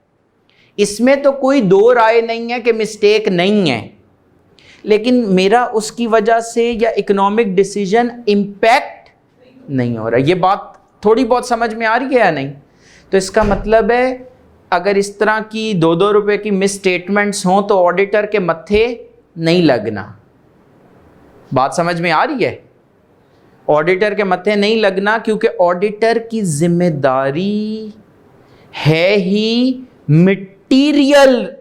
इसमें तो कोई दो राय नहीं है कि मिस्टेक नहीं है, लेकिन मेरा उसकी वजह से या इकोनॉमिक डिसीजन इम्पैक्ट नहीं हो रहा। ये बात थोड़ी बहुत समझ में आ रही है या नहीं? तो इसका मतलब है अगर इस तरह की 2-2 रुपए की मिस स्टेटमेंट्स हों तो ऑडिटर के मत्थे नहीं लगना। बात समझ में आ रही है? ऑडिटर के मत्थे नहीं लगना, क्योंकि ऑडिटर की जिम्मेदारी है ही मटेरियल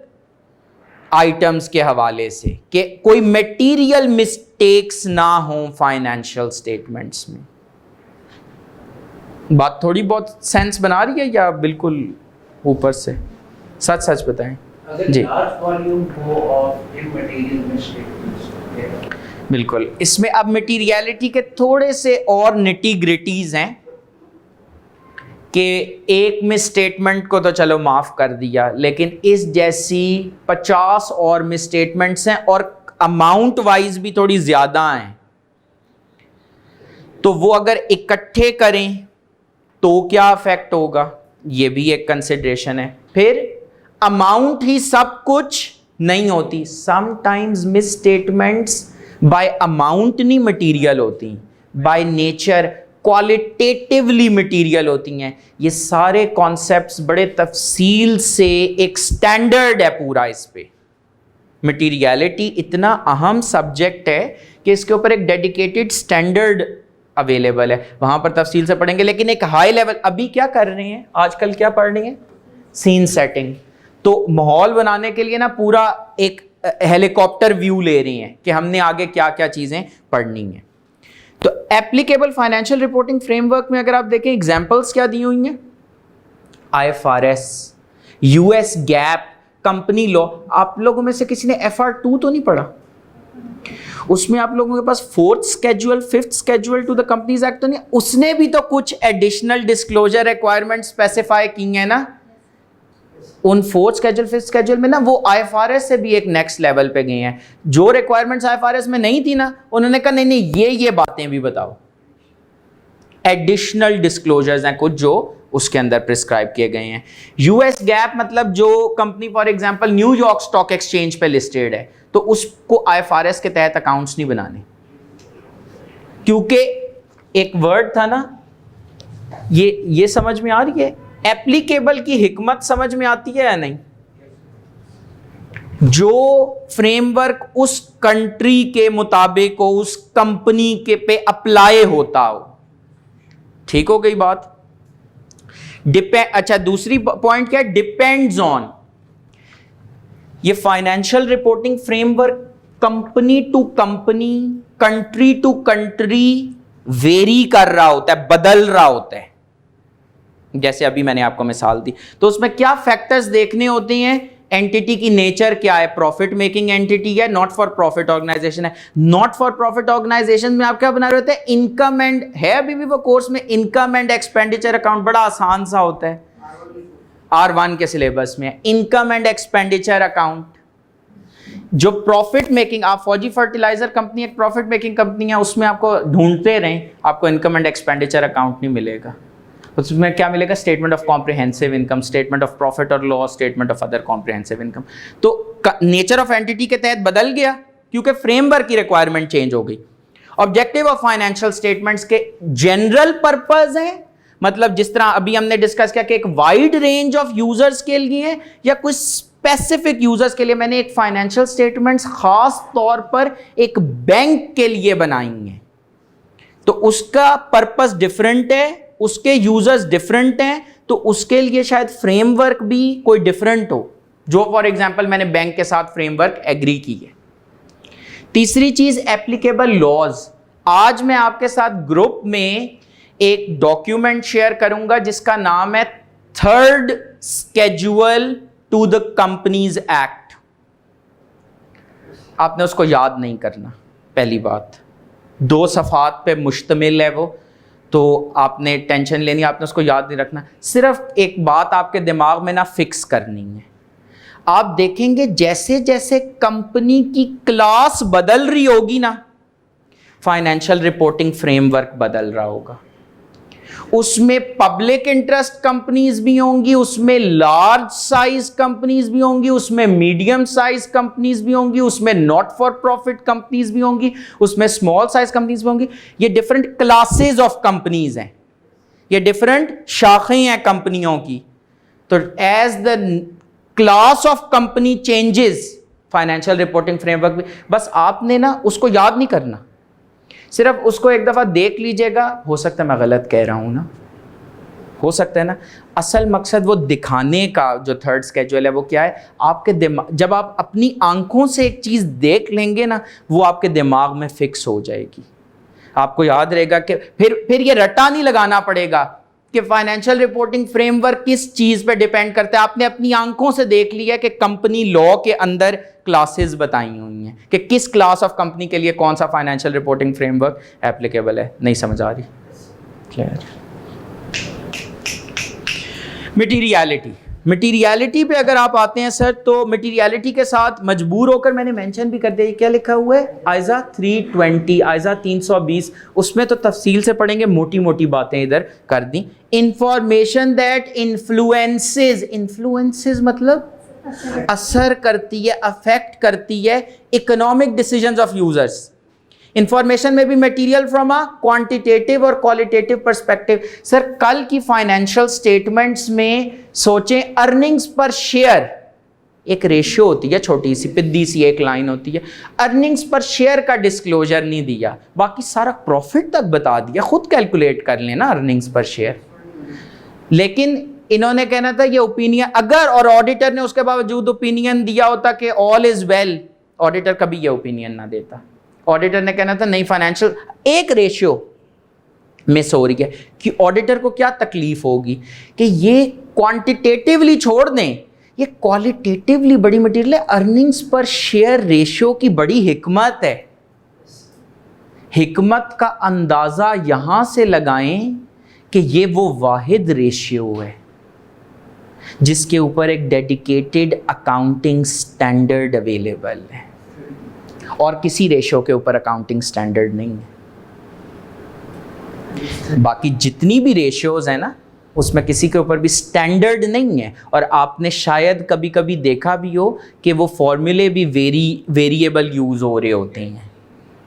आइटम्स के हवाले से कि कोई मटेरियल मिस्टेक्स ना हो फाइनेंशियल स्टेटमेंट्स में। बात थोड़ी बहुत सेंस बना रही है या बिल्कुल ऊपर से? सच सच बताएं
अगर
जी।
लार्ज वॉल्यूम हो ऑफ इमटेरियल मिस्टेक्स,
बिल्कुल। इसमें अब मटीरियलिटी के थोड़े से और निटी ग्रिटीज हैं कि एक मिस स्टेटमेंट को तो चलो माफ कर दिया, लेकिन इस जैसी 50 और मिस स्टेटमेंट्स हैं और अमाउंट वाइज भी थोड़ी ज्यादा हैं, तो वो अगर इकट्ठे करें तो क्या इफेक्ट होगा, ये भी एक कंसिडरेशन है। फिर अमाउंट ही सब कुछ नहीं होती, sometimes miss statements bye amount नहीं मटीरियल होती, बाय नेचर क्वालिटेटिवली मटीरियल होती हैं। ये सारे कॉन्सेप्ट्स बड़े तफसील से, एक स्टैंडर्ड है पूरा इस पे। मटीरियलिटी इतना अहम सब्जेक्ट है कि इसके ऊपर एक डेडिकेटेड स्टैंडर्ड अवेलेबल है, वहां पर तफसील से पढ़ेंगे। लेकिन एक हाई लेवल अभी क्या कर रहे हैं आजकल, क्या पढ़ रहे हैं? Scene setting. तो माहौल बनाने के लिए ना पूरा एक हेलीकॉप्टर व्यू ले रही हैं कि हमने आगे क्या क्या चीजें पढ़नी है। तो एप्लीकेबल फाइनेंशियल रिपोर्टिंग फ्रेमवर्क में अगर आप देखें एग्जांपल्स क्या दी हुई हैं, IFRS, US gap, company law. आप लोगों में से किसी ने FR2 तो नहीं पढ़ा? उसमें आप लोगों के पास 4th schedule 5th schedule to the companies act तो नहीं? उसने भी तो कुछ एडिशनल डिस्क्लोजर रिक्वायरमेंट स्पेसिफाई की है ना। उन 4th स्केड्यूल 5th स्केड्यूल में ना वो IFRS से भी एक नेक्स्ट लेवल पे गए हैं। जो रिक्वायरमेंट्स IFRS में नहीं थी ना, उन्होंने कहा नहीं नहीं ये बातें भी बताओ। एडिशनल डिस्क्लोजर्स हैं कुछ जो उसके अंदर प्रिस्क्राइब किए गए हैं। US गैप मतलब जो company for example New York stock exchange पे लिस्टेड है, तो उसको IFRS के तहत अकाउंट्स नहीं बनाने, क्योंकि एक वर्ड था ना, ये समझ में आ रही है? एप्लीकेबल की हिकमत समझ में आती है या नहीं? जो फ्रेमवर्क उस कंट्री के मुताबिक हो, उस कंपनी के पे अप्लाई होता हो। ठीक हो गई बात? अच्छा, दूसरी पॉइंट क्या है? Depends on. ये financial reporting framework company to company, country to country vary कर रहा होता है, बदल रहा होता है। जैसे अभी मैंने आपको मिसाल दी, तो उसमें क्या फैक्टर्स देखने होते हैं? एंटिटी की नेचर क्या है? प्रॉफिट मेकिंग एंटिटी है, नॉट फॉर प्रॉफिट ऑर्गेनाइजेशन है। नॉट फॉर प्रॉफिट ऑर्गेनाइजेशन में आप क्या बना रहे होते हैं? इनकम एंड है, अभी भी वो कोर्स में इनकम एंड एक्सपेंडिचर अकाउंट बड़ा आसान सा होता है, R1 के सिलेबस में इनकम एंड एक्सपेंडिचर अकाउंट। जो प्रॉफिट मेकिंग, आप फौजी फर्टिलाइजर कंपनी एक प्रॉफिट मेकिंग कंपनी है, उसमें आपको ढूंढते रहें, आपको इनकम एंड एक्सपेंडिचर अकाउंट नहीं मिलेगा। उसमें क्या मिलेगा? Statement of comprehensive income, statement of profit और loss, statement of other comprehensive income. तो नेचर ऑफ एंटिटी के तहत बदल गया क्योंकि फ्रेमवर्क की रिक्वायरमेंट चेंज हो गई। ऑब्जेक्टिव ऑफ फाइनेंशियल स्टेटमेंट्स के जनरल पर्पस है, मतलब जिस तरह अभी हमने डिस्कस किया कि एक वाइड रेंज ऑफ यूजर्स के लिए या कुछ स्पेसिफिक यूजर्स के लिए मैंने एक फाइनेंशियल स्टेटमेंट्स खास तौर पर एक बैंक के लिए बनाई है, तो उसका पर्पस डिफरेंट है, उसके यूजर्स डिफरेंट हैं, तो उसके लिए शायद फ्रेमवर्क भी कोई डिफरेंट हो, जो फॉर एग्जांपल मैंने बैंक के साथ फ्रेमवर्क एग्री की है। तीसरी चीज एप्लीकेबल लॉज। आज मैं आपके साथ ग्रुप में एक डॉक्यूमेंट शेयर करूंगा जिसका नाम है 3rd schedule to the companies act. आपने उसको याद नहीं करना, पहली बात। 2 सफ़ात पे मुश्तमिल है वो, तो आपने टेंशन लेनी, आपने उसको याद नहीं रखना। सिर्फ एक बात आपके दिमाग में ना फिक्स करनी है। आप देखेंगे जैसे जैसे कंपनी की क्लास बदल रही होगी ना, फाइनेंशियल रिपोर्टिंग फ्रेमवर्क बदल रहा होगा। उसमें पब्लिक इंटरेस्ट कंपनीज भी होंगी, उसमें लार्ज साइज कंपनीज भी होंगी, उसमें मीडियम साइज कंपनीज भी होंगी, उसमें नॉट फॉर प्रॉफिट कंपनीज भी होंगी, उसमें स्मॉल साइज कंपनीज भी होंगी। ये डिफरेंट क्लासेस ऑफ कंपनीज हैं, ये डिफरेंट शाखें हैं कंपनियों की। तो as the class of company changes, financial reporting framework भी, बस आपने ना उसको याद नहीं करना, सिर्फ उसको एक दफ़ा देख लीजिएगा। हो सकता है मैं गलत कह रहा हूँ ना, हो सकता है ना। असल मकसद वो दिखाने का जो थर्ड स्केड्यूल है वो क्या है, आपके दिमाग, जब आप अपनी आंखों से एक चीज़ देख लेंगे ना, वो आपके दिमाग में फिक्स हो जाएगी। आपको याद रहेगा कि फिर ये रट्टा नहीं लगाना पड़ेगा कि फाइनेंशियल रिपोर्टिंग फ्रेमवर्क किस चीज़ पे डिपेंड करता है। आपने अपनी आंखों से देख लिया कि कंपनी लॉ के अंदर क्लासेस बताई हुई हैं कि किस क्लास ऑफ कंपनी के लिए कौन सा फाइनेंशियल रिपोर्टिंग फ्रेमवर्क एप्लीकेबल है। नहीं समझ आ रही? क्लियर? मटीरियलिटी पे अगर आप आते हैं सर, तो मटीरियलिटी के साथ मजबूर होकर मैंने मेंशन भी कर दिया, क्या लिखा हुआ है, आइज़ा 320, आइज़ा 320, उसमें तो तफसील से पढ़ेंगे, मोटी मोटी बातें इधर कर दी। इंफॉर्मेशन दैट इन्फ्लुएंसेस मतलब असर करती है, अफेक्ट करती है economic decisions of users. Information में भी मटेरियल फ्रॉम अ क्वांटिटेटिव और क्वालिटेटिव पर्सपेक्टिव। सर कल की फाइनेंशियल स्टेटमेंट्स में सोचें, अर्निंग्स पर शेयर एक रेशियो होती है, छोटी सी पिद्दी सी एक लाइन होती है, अर्निंग्स पर शेयर का डिस्क्लोजर नहीं दिया, बाकी सारा प्रॉफिट तक बता दिया, खुद कैलकुलेट कर लेना अर्निंग्स पर शेयर। लेकिन इन्होंने कहना था ये ओपिनियन, अगर और ऑडिटर ने उसके बावजूद ओपिनियन दिया होता कि ऑल इज वेल, ऑडिटर कभी ये ओपिनियन ना देता। ऑडिटर ने कहना था नहीं, फाइनेंशियल एक रेशियो मिस हो रही है, कि ऑडिटर को क्या तकलीफ होगी कि ये क्वांटिटेटिवली छोड़ दें, ये क्वालिटेटिवली बड़ी मटेरियल है। अर्निंग्स पर शेयर रेशियो की बड़ी हिकमत है। हिकमत का अंदाजा यहां से लगाएं कि ये वो वाहिद रेशियो है जिसके ऊपर एक डेडिकेटेड अकाउंटिंग स्टैंडर्ड अवेलेबल है, और किसी रेशियो के ऊपर अकाउंटिंग स्टैंडर्ड नहीं है। बाकी जितनी भी रेशियोज है ना, उसमें किसी के ऊपर भी स्टैंडर्ड नहीं है। और आपने शायद कभी कभी देखा भी हो कि वो फॉर्मूले भी वेरिएबल यूज़ हो रहे होते हैं।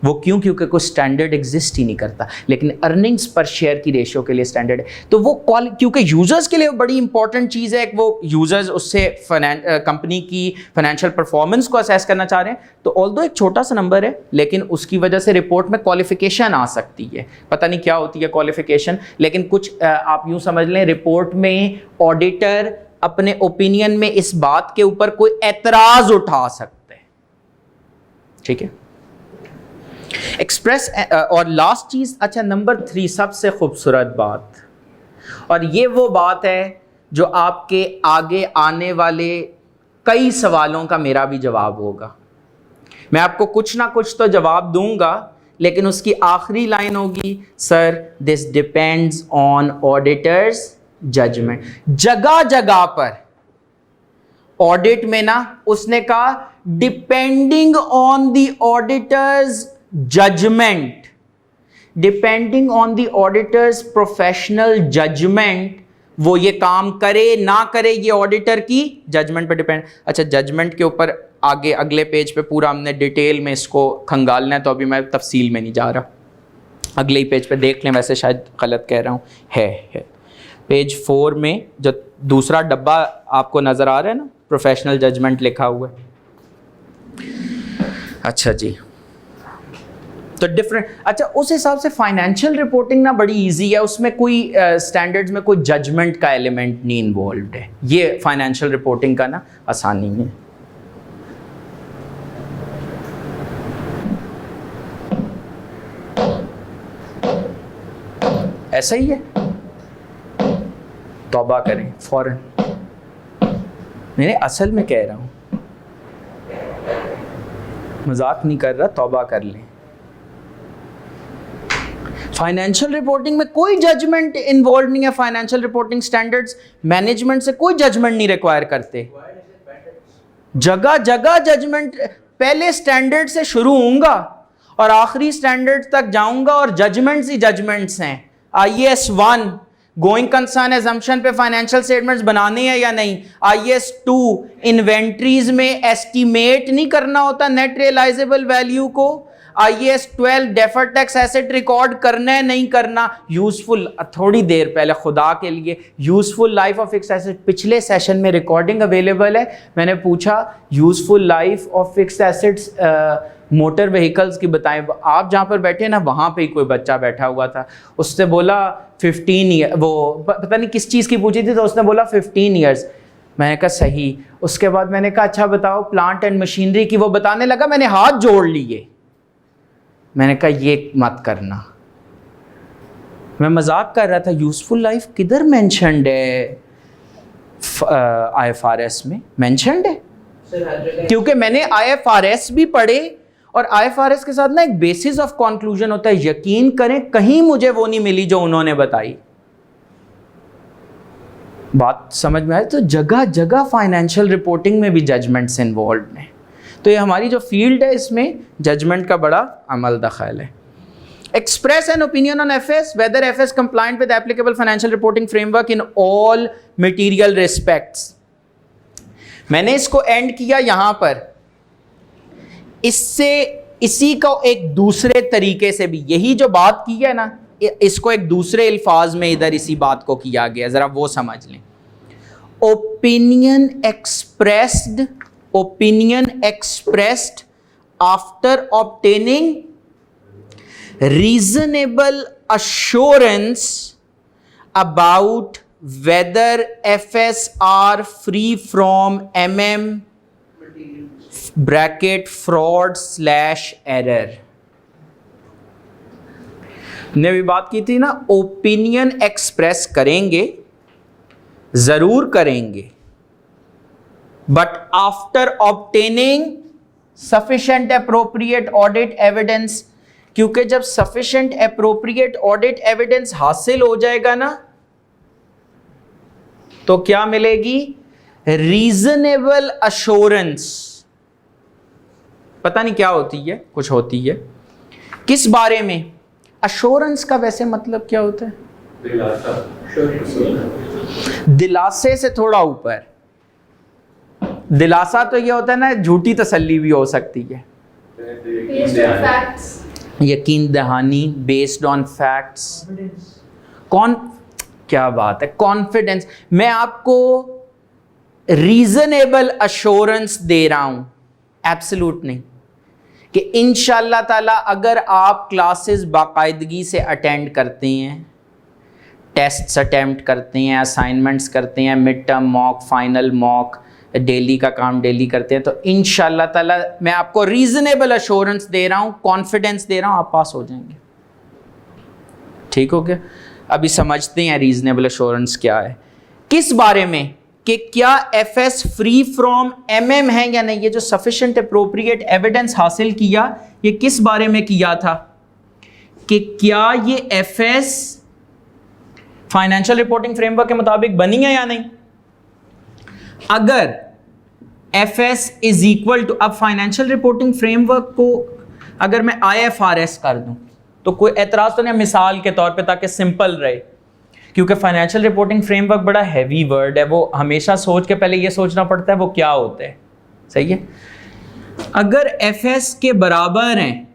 वो क्यों? क्योंकि कोई स्टैंडर्ड एग्जिस्ट ही नहीं करता। लेकिन अर्निंग्स पर शेयर की रेशियो के लिए स्टैंडर्ड है। तो वो क्योंकि यूजर्स के लिए बड़ी इंपॉर्टेंट चीज़ है, वो यूजर्स उससे कंपनी की फाइनेंशियल परफॉर्मेंस को असेस करना चाह रहे हैं। तो ऑल्दो एक छोटा सा नंबर है, लेकिन उसकी वजह से रिपोर्ट में क्वालिफिकेशन आ सकती है। पता नहीं क्या होती है क्वालिफिकेशन, लेकिन कुछ आप यूँ समझ लें, रिपोर्ट में ऑडिटर अपने ओपिनियन में इस बात के ऊपर कोई एतराज़ उठा सकते हैं। ठीक है, एक्सप्रेस। और लास्ट चीज, अच्छा नंबर 3, सबसे खूबसूरत बात, और ये वो बात है जो आपके आगे आने वाले कई सवालों का मेरा भी जवाब होगा। मैं आपको कुछ ना कुछ तो जवाब दूंगा, लेकिन उसकी आखिरी लाइन होगी, sir this depends on auditor's judgement. जगह जगह पर ऑडिट में ना उसने कहा depending on the auditor's judgement, depending on the auditor's professional judgement, वो ये काम करे ना करे ये ऑडिटर की जजमेंट पे डिपेंड। अच्छा, जजमेंट के ऊपर आगे अगले पेज पे पूरा हमने डिटेल में इसको खंगालना है, तो अभी मैं तफसील में नहीं जा रहा, अगले ही पेज पे देख लें, वैसे शायद गलत कह रहा हूँ, है पेज 4 में जो दूसरा डब्बा आपको नज़र आ रहा है ना, प्रोफेशनल जजमेंट लिखा हुआ है। अच्छा जी, तो डिफरेंट, अच्छा उस हिसाब से फाइनेंशियल रिपोर्टिंग ना बड़ी इजी है, उसमें कोई स्टैंडर्ड्स में कोई जजमेंट का एलिमेंट नहीं इन्वॉल्व्ड है। ये फाइनेंशियल रिपोर्टिंग का ना आसानी है। ऐसा ही है, तौबा करें फौरन। नहीं, असल में कह रहा हूं, मजाक नहीं कर रहा, तौबा कर लें। फाइनेंशियल रिपोर्टिंग में कोई जजमेंट इन्वॉल्व नहीं है। फाइनेंशियल रिपोर्टिंग स्टैंडर्ड्स मैनेजमेंट से कोई जजमेंट नहीं रिक्वायर करते। जगह जगह जजमेंट, पहले स्टैंडर्ड से शुरू होऊंगा और आखिरी स्टैंडर्ड तक जाऊंगा, और जजमेंट्स ही जजमेंट्स हैं। IAS 1 गोइंग कंसर्न एजम्पशन पे फाइनेंशियल स्टेटमेंट्स बनाने हैं या नहीं। IAS 2 इन्वेंट्रीज में एस्टिमेट नहीं करना होता नेट रियलाइजेबल वैल्यू को। IAS 12 deferred tax asset record करना है नहीं करना। यूजफुल, थोड़ी देर पहले खुदा के लिए, useful life of fixed asset पिछले सेशन में रिकॉर्डिंग अवेलेबल है। मैंने पूछा useful life of fixed assets motor vehicles की बताएं। आप जहाँ पर बैठे ना वहाँ पे ही कोई बच्चा बैठा हुआ था, उससे बोला 15 ईयर, वो पता नहीं किस चीज़ की पूछी थी, तो उसने बोला 15 ईयर्स। मैंने कहा सही। उसके बाद मैंने कहा अच्छा बताओ प्लांट एंड मशीनरी की, वो बताने लगा, मैंने हाथ जोड़ लिए। मैंने कहा ये मत करना, मैं मजाक कर रहा था। यूजफुल लाइफ किधर मेंशन्ड है? IFRS में मेंशन्ड है, क्योंकि मैंने IFRS भी पढ़े और IFRS के साथ ना एक बेसिस ऑफ कंक्लूजन होता है। यकीन करें कहीं मुझे वो नहीं मिली जो उन्होंने बताई। बात समझ में आए? तो जगह जगह फाइनेंशियल रिपोर्टिंग में भी जजमेंट्स इन्वॉल्व हैं। तो ये हमारी जो फील्ड है इसमें जजमेंट का बड़ा अमल दखल है। Express an opinion on FS whether FS compliant with applicable financial reporting framework in all material respects. मैंने इसको एंड किया यहां पर। इससे इसी को एक दूसरे तरीके से भी यही जो बात की है ना, इसको एक दूसरे अल्फाज में इधर इसी बात को किया गया, जरा वो समझ लें। Opinion expressed after obtaining reasonable assurance about whether FS are free from bracket fraud/error। ने भी बात की थी ना, ओपिनियन एक्सप्रेस करेंगे, जरूर करेंगे, but after obtaining sufficient appropriate audit evidence. क्योंकि जब सफिशिएंट अप्रोप्रिएट ऑडिट एविडेंस हासिल हो जाएगा ना, तो क्या मिलेगी? Reasonable assurance. पता नहीं क्या होती है, कुछ होती है। किस बारे में? अश्योरेंस का वैसे मतलब क्या होता है? दिलासे से थोड़ा ऊपर। दिलासा तो ये होता है ना, झूठी तसल्ली भी हो सकती है। यकीन दहानी, बेस्ड ऑन फैक्ट्स, क्या बात है, कॉन्फिडेंस। मैं आपको रीजनेबल अश्योरेंस दे रहा हूं, एब्सोल्यूट नहीं, कि इंशाअल्लाह ताला अगर आप क्लासेस बाकायदगी से अटेंड करते हैं, टेस्ट्स अटेम्प्ट करते हैं, असाइनमेंट्स करते हैं, mid term mock, final mock, daily का काम डेली करते हैं, तो इंशाअल्लाह ताला मैं आपको रीजनेबल अश्योरेंस दे रहा हूं, कॉन्फिडेंस दे रहा हूं, आप पास हो जाएंगे। ठीक हो गया? अभी समझते हैं रीजनेबल अश्योरेंस क्या है। किस बारे में? कि क्या FS फ्री फ्रॉम MM है या नहीं। ये जो सफिशिएंट अप्रोप्रिएट एविडेंस हासिल किया, ये किस बारे में किया था? कि क्या ये FS फाइनेंशियल रिपोर्टिंग फ्रेमवर्क के मुताबिक बनी है या नहीं। अगर FS इज इक्वल टू, अब फाइनेंशियल रिपोर्टिंग फ्रेमवर्क को अगर मैं IFRS कर दूं तो कोई एतराज तो नहीं, मिसाल के तौर पे, ताकि सिंपल रहे, क्योंकि फाइनेंशियल रिपोर्टिंग फ्रेमवर्क बड़ा हैवी वर्ड है, वो हमेशा सोच के पहले ये सोचना पड़ता है वो क्या होता है। सही है? अगर FS के बराबर हैं,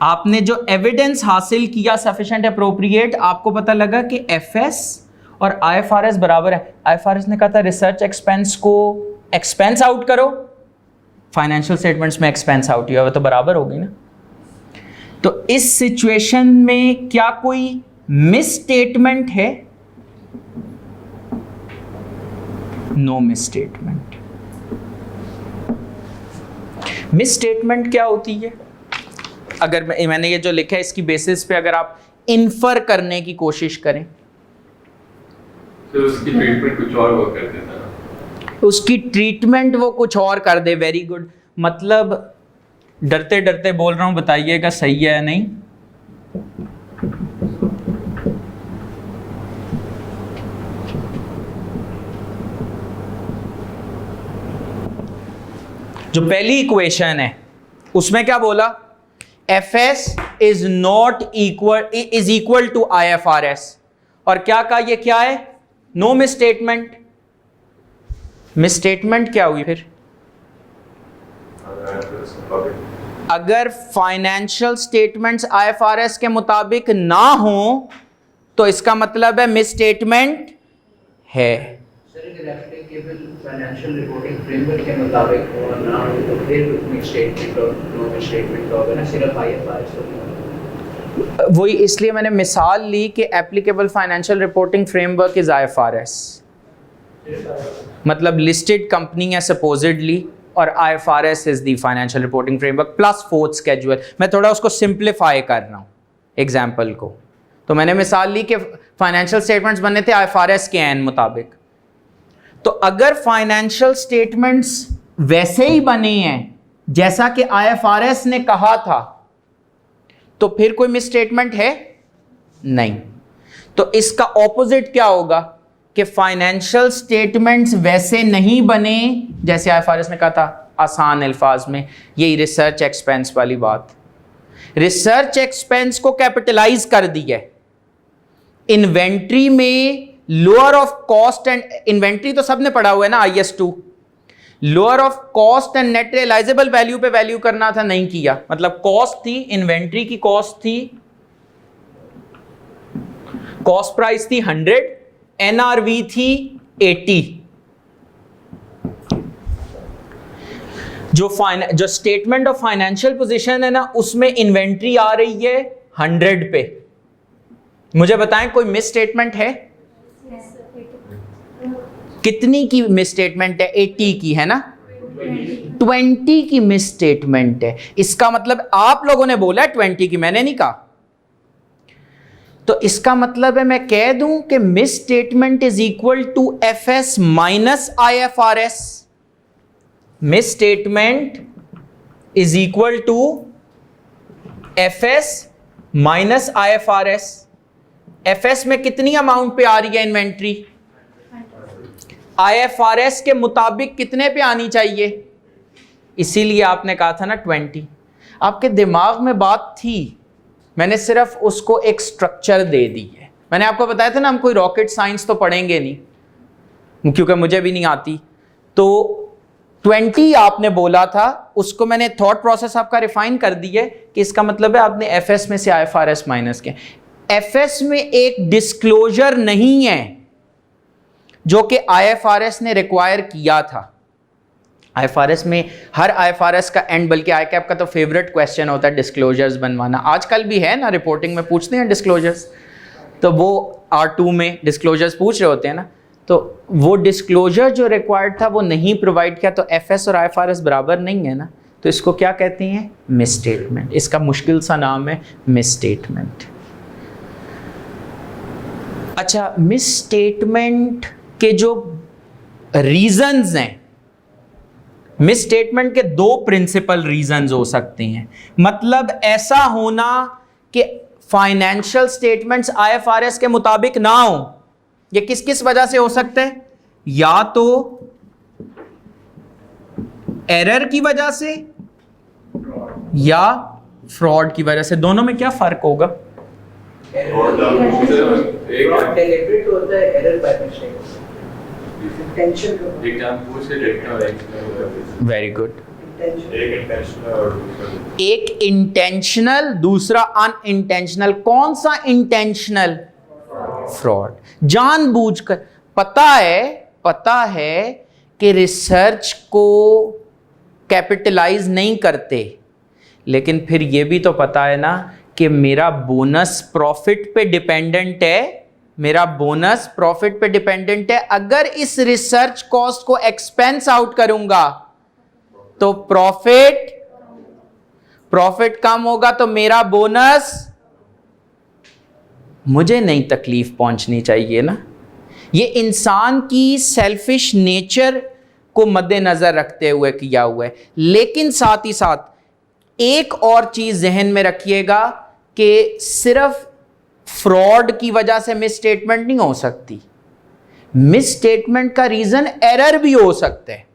आपने जो एविडेंस हासिल किया सफिशिएंट अप्रोप्रिएट, आपको पता लगा कि FS और IFRS बराबर है। IFRS ने कहा था रिसर्च एक्सपेंस को एक्सपेंस आउट करो, फाइनेंशियल स्टेटमेंट्स में एक्सपेंस आउट हुआ, तो बराबर होगी ना। तो इस सिचुएशन में क्या कोई मिस स्टेटमेंट है? No misstatement. Misstatement क्या होती है? अगर मैंने ये जो लिखा है इसकी बेसिस पे अगर आप इन्फर करने की कोशिश करें,
तो उसकी ट्रीटमेंट कुछ और वो कर देता है,
उसकी ट्रीटमेंट वो कुछ और कर दे। Very good. मतलब डरते डरते बोल रहा हूं, बताइएगा सही है या नहीं। जो पहली इक्वेशन है उसमें क्या बोला? FS is equal to IFRS। और क्या कहा, ये क्या है, नो मिसस्टेटमेंट। मिसस्टेटमेंट क्या हुई फिर? अगर फाइनेंशियल स्टेटमेंट्स IFRS के मुताबिक ना हो तो इसका मतलब है मिसस्टेटमेंट है।
सर अगर एप्लीकेबल फाइनेंशियल रिपोर्टिंग फ्रेमवर्क के मुताबिक हो ना हो तो फिर मिसस्टेटमेंट और नो मिसस्टेटमेंट होगा ना, सिर्फ IFRS होगा।
वही इसलिए मैंने मिसाल ली कि applicable financial reporting framework is IFRS, मतलब लिस्टेड कंपनी है सपोजिडली, और IFRS is the financial reporting framework plus fourth schedule. मैं थोड़ा उसको सिंप्लीफाई कर रहा हूँ एग्जाम्पल को। तो मैंने मिसाल ली कि फाइनेंशियल स्टेटमेंट्स बने थे IFRS के एन मुताबिक, तो अगर फाइनेंशियल स्टेटमेंट्स वैसे ही बने हैं जैसा कि IFRS ने कहा था तो फिर कोई मिसस्टेटमेंट है नहीं। तो इसका ऑपोजिट क्या होगा कि फाइनेंशियल स्टेटमेंट्स वैसे नहीं बने जैसे IFRS ने कहा था। आसान अल्फाज में यही रिसर्च एक्सपेंस वाली बात, रिसर्च एक्सपेंस को कैपिटलाइज कर दिया, इन्वेंट्री में lower of cost and, inventory तो सबने पढ़ा हुआ है ना IS2, lower of cost and net realisable value पे वैल्यू करना था, नहीं किया। मतलब कॉस्ट थी, इन्वेंट्री की कॉस्ट थी, कॉस्ट प्राइस थी 100, NRV थी 80। जो स्टेटमेंट ऑफ फाइनेंशियल पोजीशन है ना उसमें इन्वेंट्री आ रही है 100 पे। मुझे बताएं कोई मिस स्टेटमेंट है? कितनी की मिस स्टेटमेंट है? 80 की है ना, 20 की मिस स्टेटमेंट है। इसका मतलब आप लोगों ने बोला है 20 की, मैंने नहीं कहा। तो इसका मतलब है मैं कह दूं कि misstatement is equal to FS minus IFRS। Misstatement is equal to FS minus IFRS। FS में कितनी अमाउंट पे आ रही है इन्वेंट्री? IFRS के मुताबिक कितने पे आनी चाहिए? इसीलिए आपने कहा था ना 20। आपके दिमाग में बात थी, मैंने सिर्फ उसको एक स्ट्रक्चर दे दी है। मैंने आपको बताया था ना हम कोई रॉकेट साइंस तो पढ़ेंगे नहीं, क्योंकि मुझे भी नहीं आती। तो 20 आपने बोला था, उसको मैंने थॉट प्रोसेस आपका रिफाइन कर दी है कि इसका मतलब है आपने FS में से IFRS माइनस किया। FS में एक डिस्क्लोजर नहीं है जो कि IFRS ने रिक्वायर किया था। IFRS में हर IFRS का एंड, बल्कि ICAP का तो फेवरेट क्वेश्चन होता है डिस्क्लोजर्स बनवाना। आजकल भी है ना, रिपोर्टिंग में पूछते हैं डिस्क्लोजर्स, तो वो R2 में डिस्क्लोजर्स पूछ रहे होते हैं ना। तो वो डिस्क्लोजर जो रिक्वायर्ड था वो नहीं प्रोवाइड किया, तो FS और IFRS बराबर नहीं है ना, तो इसको क्या कहते हैं? Miss statement. इसका मुश्किल सा नाम है मिस स्टेटमेंट। अच्छा, मिस स्टेटमेंट के जो रीजंस हैं, मिस स्टेटमेंट के दो प्रिंसिपल रीजंस हो सकते हैं। मतलब ऐसा होना कि फाइनेंशियल स्टेटमेंट्स IFRS के मुताबिक ना हो। ये किस किस वजह से हो सकता है? या तो एरर की वजह से या फ्रॉड की वजह से। दोनों में क्या फर्क होगा?
डेलिब्रेट होता है, error by mistake.
Very good. एक इंटेंशनल, दूसरा अनइंटेंशनल। कौन सा इंटेंशनल? फ्रॉड। जानबूझकर। पता है कि रिसर्च को कैपिटलाइज नहीं करते, लेकिन फिर यह भी तो पता है ना कि मेरा बोनस प्रॉफिट पे डिपेंडेंट है। मेरा बोनस प्रॉफिट पे डिपेंडेंट है। अगर इस रिसर्च कॉस्ट को एक्सपेंस आउट करूंगा तो प्रॉफिट कम होगा, तो मेरा बोनस, मुझे नहीं तकलीफ पहुंचनी चाहिए ना। ये इंसान की सेल्फिश नेचर को मद्देनजर रखते हुए किया हुआ है। लेकिन साथ ही साथ एक और चीज जहन में रखिएगा कि सिर्फ फ्रॉड की वजह से मिस स्टेटमेंट नहीं हो सकती। मिस स्टेटमेंट का रीजन एरर भी हो सकते हैं।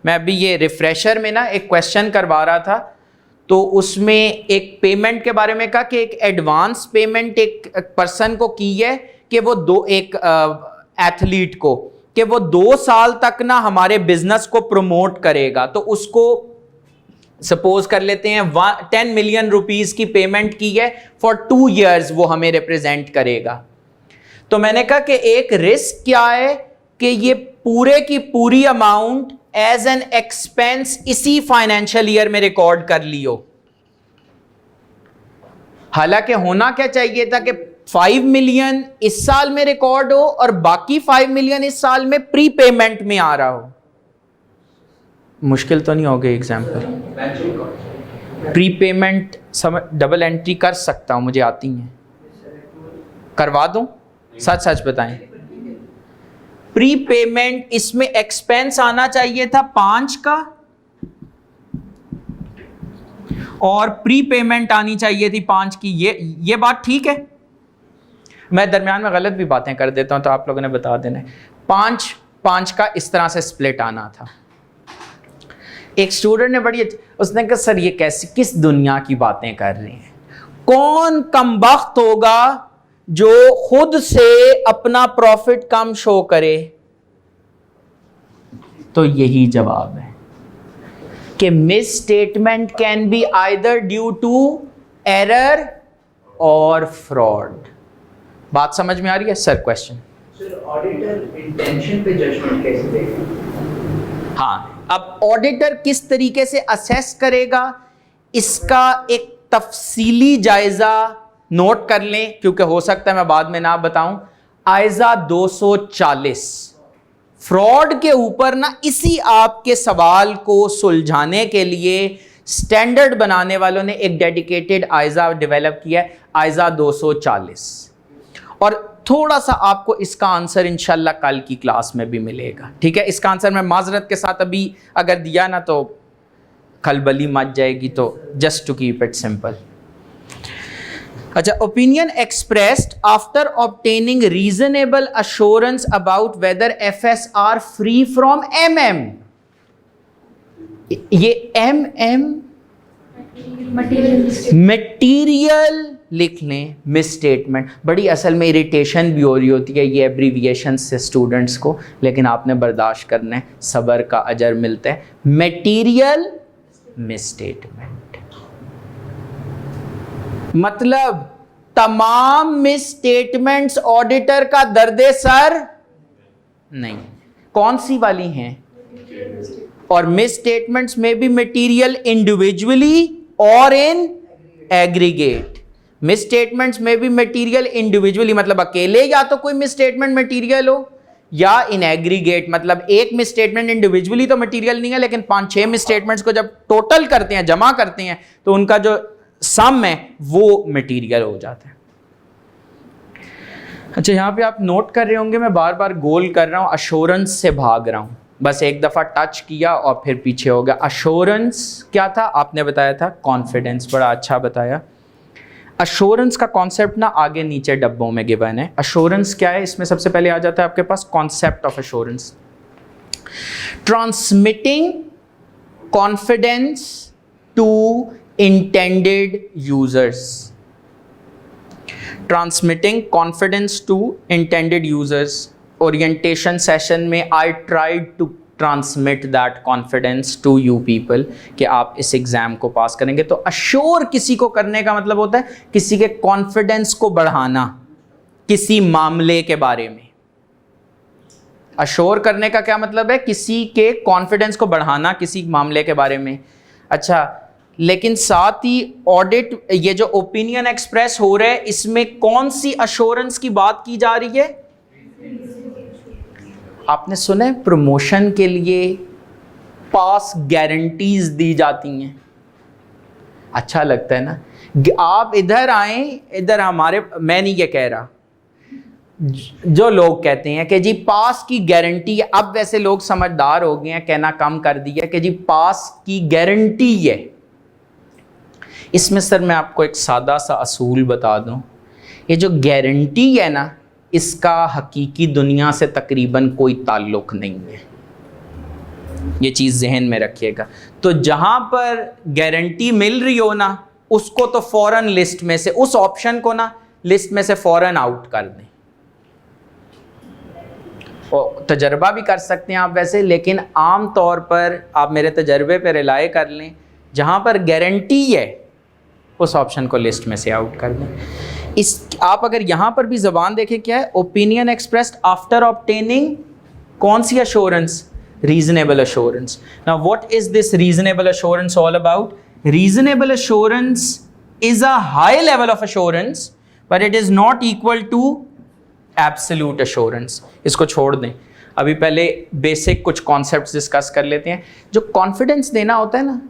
मैं अभी ये रिफ्रेशर में ना एक क्वेश्चन करवा रहा था, तो उसमें एक पेमेंट के बारे में कहा कि एक एडवांस पेमेंट एक पर्सन को की है कि वो एक एथलीट को कि वो 2 साल तक ना हमारे बिजनेस को प्रमोट करेगा, तो उसको सपोज कर लेते हैं 10 मिलियन रुपीस की पेमेंट की है फॉर 2 years वो हमें रिप्रेजेंट करेगा। तो मैंने कहा कि एक रिस्क क्या है कि ये पूरे की पूरी अमाउंट एज एन एक्सपेंस इसी फाइनेंशियल ईयर में रिकॉर्ड कर लियो। हालांकि होना क्या चाहिए था कि 5 मिलियन इस साल में रिकॉर्ड हो और बाकी 5 मिलियन इस साल में प्री पेमेंट में आ रहा हो। मुश्किल तो नहीं हो गई example? Pre payment double entry कर सकता हूं, मुझे आती है, करवा दूं? सच सच बताएं। प्री पेमेंट इसमें एक्सपेंस आना चाहिए था 5 का और प्री पेमेंट आनी चाहिए थी 5 की। ये बात ठीक है? मैं दरमियान में गलत भी बातें कर देता हूं तो आप लोगों ने बता देना। 5 का इस तरह से स्प्लिट आना था। एक स्टूडेंट ने उसने कहा सर ये कैसे, किस दुनिया की बातें कर रहे हैं, कौन कमबख्त होगा जो खुद से अपना प्रॉफिट कम शो करे? तो यही जवाब है कि misstatement can be either due to error और फ्रॉड। बात समझ में आ रही है sir? Question
sir, auditor intention पे जजमेंट कैसे देगा?
हाँ, अब ऑडिटर किस तरीके से असेस करेगा इसका एक तफसीली जायजा नोट कर लें, क्योंकि हो सकता है मैं बाद में ना बताऊं। आयजा 240 फ्रॉड के ऊपर ना, इसी आपके सवाल को सुलझाने के लिए स्टैंडर्ड बनाने वालों ने एक डेडिकेटेड आयजा डेवलप किया है, आयजा 240। और थोड़ा सा आपको इसका आंसर इंशाल्लाह कल की क्लास में भी मिलेगा, ठीक है? इसका आंसर मैं माजरत के साथ अभी अगर दिया ना तो खलबली मच जाएगी, तो just to keep it simple. अच्छा, opinion expressed after obtaining reasonable assurance about whether FSR free from MM। ये MM मटेरियल लिख लें, मिस स्टेटमेंट। बड़ी असल में इरिटेशन भी हो रही होती है ये एब्रीविएशन से स्टूडेंट्स को, लेकिन आपने बर्दाश्त करना है, सब्र का अजर मिलता है। मटेरियल मिस स्टेटमेंट मतलब तमाम मिस स्टेटमेंट्स ऑडिटर का दर्दे सर नहीं। कौन सी वाली हैं? और मिस स्टेटमेंट्स में भी मटेरियल इंडिविजुअली और इन एग्रीगेट। मिस स्टेटमेंट्स में भी मटेरियल इंडिविजुअली मतलब अकेले या तो कोई मिस स्टेटमेंट मटेरियल हो, या इन एग्रीगेट मतलब एक मिस स्टेटमेंट इंडिविजुअली तो मटेरियल नहीं है, लेकिन 5-6 मिस स्टेटमेंट्स को जब टोटल करते हैं, जमा करते हैं, तो उनका जो सम है वो मटेरियल हो जाता है। अच्छा, यहां पे आप नोट कर रहे होंगे मैं बार बार गोल कर रहा हूं, अश्योरेंस से भाग रहा हूं, बस एक दफा टच किया और फिर पीछे हो गया। अश्योरेंस क्या था? आपने बताया था कॉन्फिडेंस, बड़ा अच्छा बताया। अश्योरेंस का कॉन्सेप्ट ना आगे नीचे डब्बों में गिवन है। अश्योरेंस क्या है? इसमें सबसे पहले आ जाता है आपके पास concept of assurance, transmitting confidence to intended users. Transmitting confidence to intended users. Orientation session में I tried to transmit that confidence to you people कि आप इस एग्जाम को पास करेंगे। तो अश्योर किसी को करने का मतलब होता है किसी के कॉन्फिडेंस को बढ़ाना किसी मामले के बारे में। अश्योर करने का क्या मतलब है? किसी के कॉन्फिडेंस को बढ़ाना किसी मामले के बारे में। अच्छा, लेकिन साथ ही ऑडिट, ये जो ओपिनियन एक्सप्रेस हो रहा है, इसमें कौन सी अश्योरेंस की बात की जा रही है? आपने सुना है प्रमोशन के लिए पास गारंटीज दी जाती हैं। अच्छा लगता है ना? आप इधर आए, इधर हमारे, मैं नहीं ये कह रहा, जो लोग कहते हैं कि जी पास की गारंटी है, अब वैसे लोग समझदार हो गए हैं, कहना कम कर दिया कि जी पास की गारंटी है। इसमें सर मैं आपको एक सादा सा असूल बता दूं, ये जो गारंटी है ना, इसका हकीकी दुनिया से तकरीबन कोई ताल्लुक नहीं है। ये चीज़ जहन में रखिएगा। तो जहाँ पर गारंटी मिल रही हो ना, उसको तो फ़ौरन लिस्ट में से, उस ऑप्शन को ना लिस्ट में से फ़ौरन आउट कर दें। और तजर्बा भी कर सकते हैं आप वैसे, लेकिन आम तौर पर आप मेरे तजर्बे पे रिलाय कर लें, जहाँ पर गारंटी है उस ऑप्शन को लिस्ट में से आउट कर दें। इस आप अगर यहाँ पर भी ज़बान देखें, क्या है, ओपिनियन एक्सप्रेस्ड आफ्टर ऑब्टेनिंग कौन सी assurance, reasonable assurance. Now what is this reasonable assurance all about? Reasonable assurance is a high level of assurance but it is not equal to absolute assurance. इसको छोड़ दें, अभी पहले basic कुछ concepts discuss कर लेते हैं। जो कॉन्फिडेंस देना होता है ना,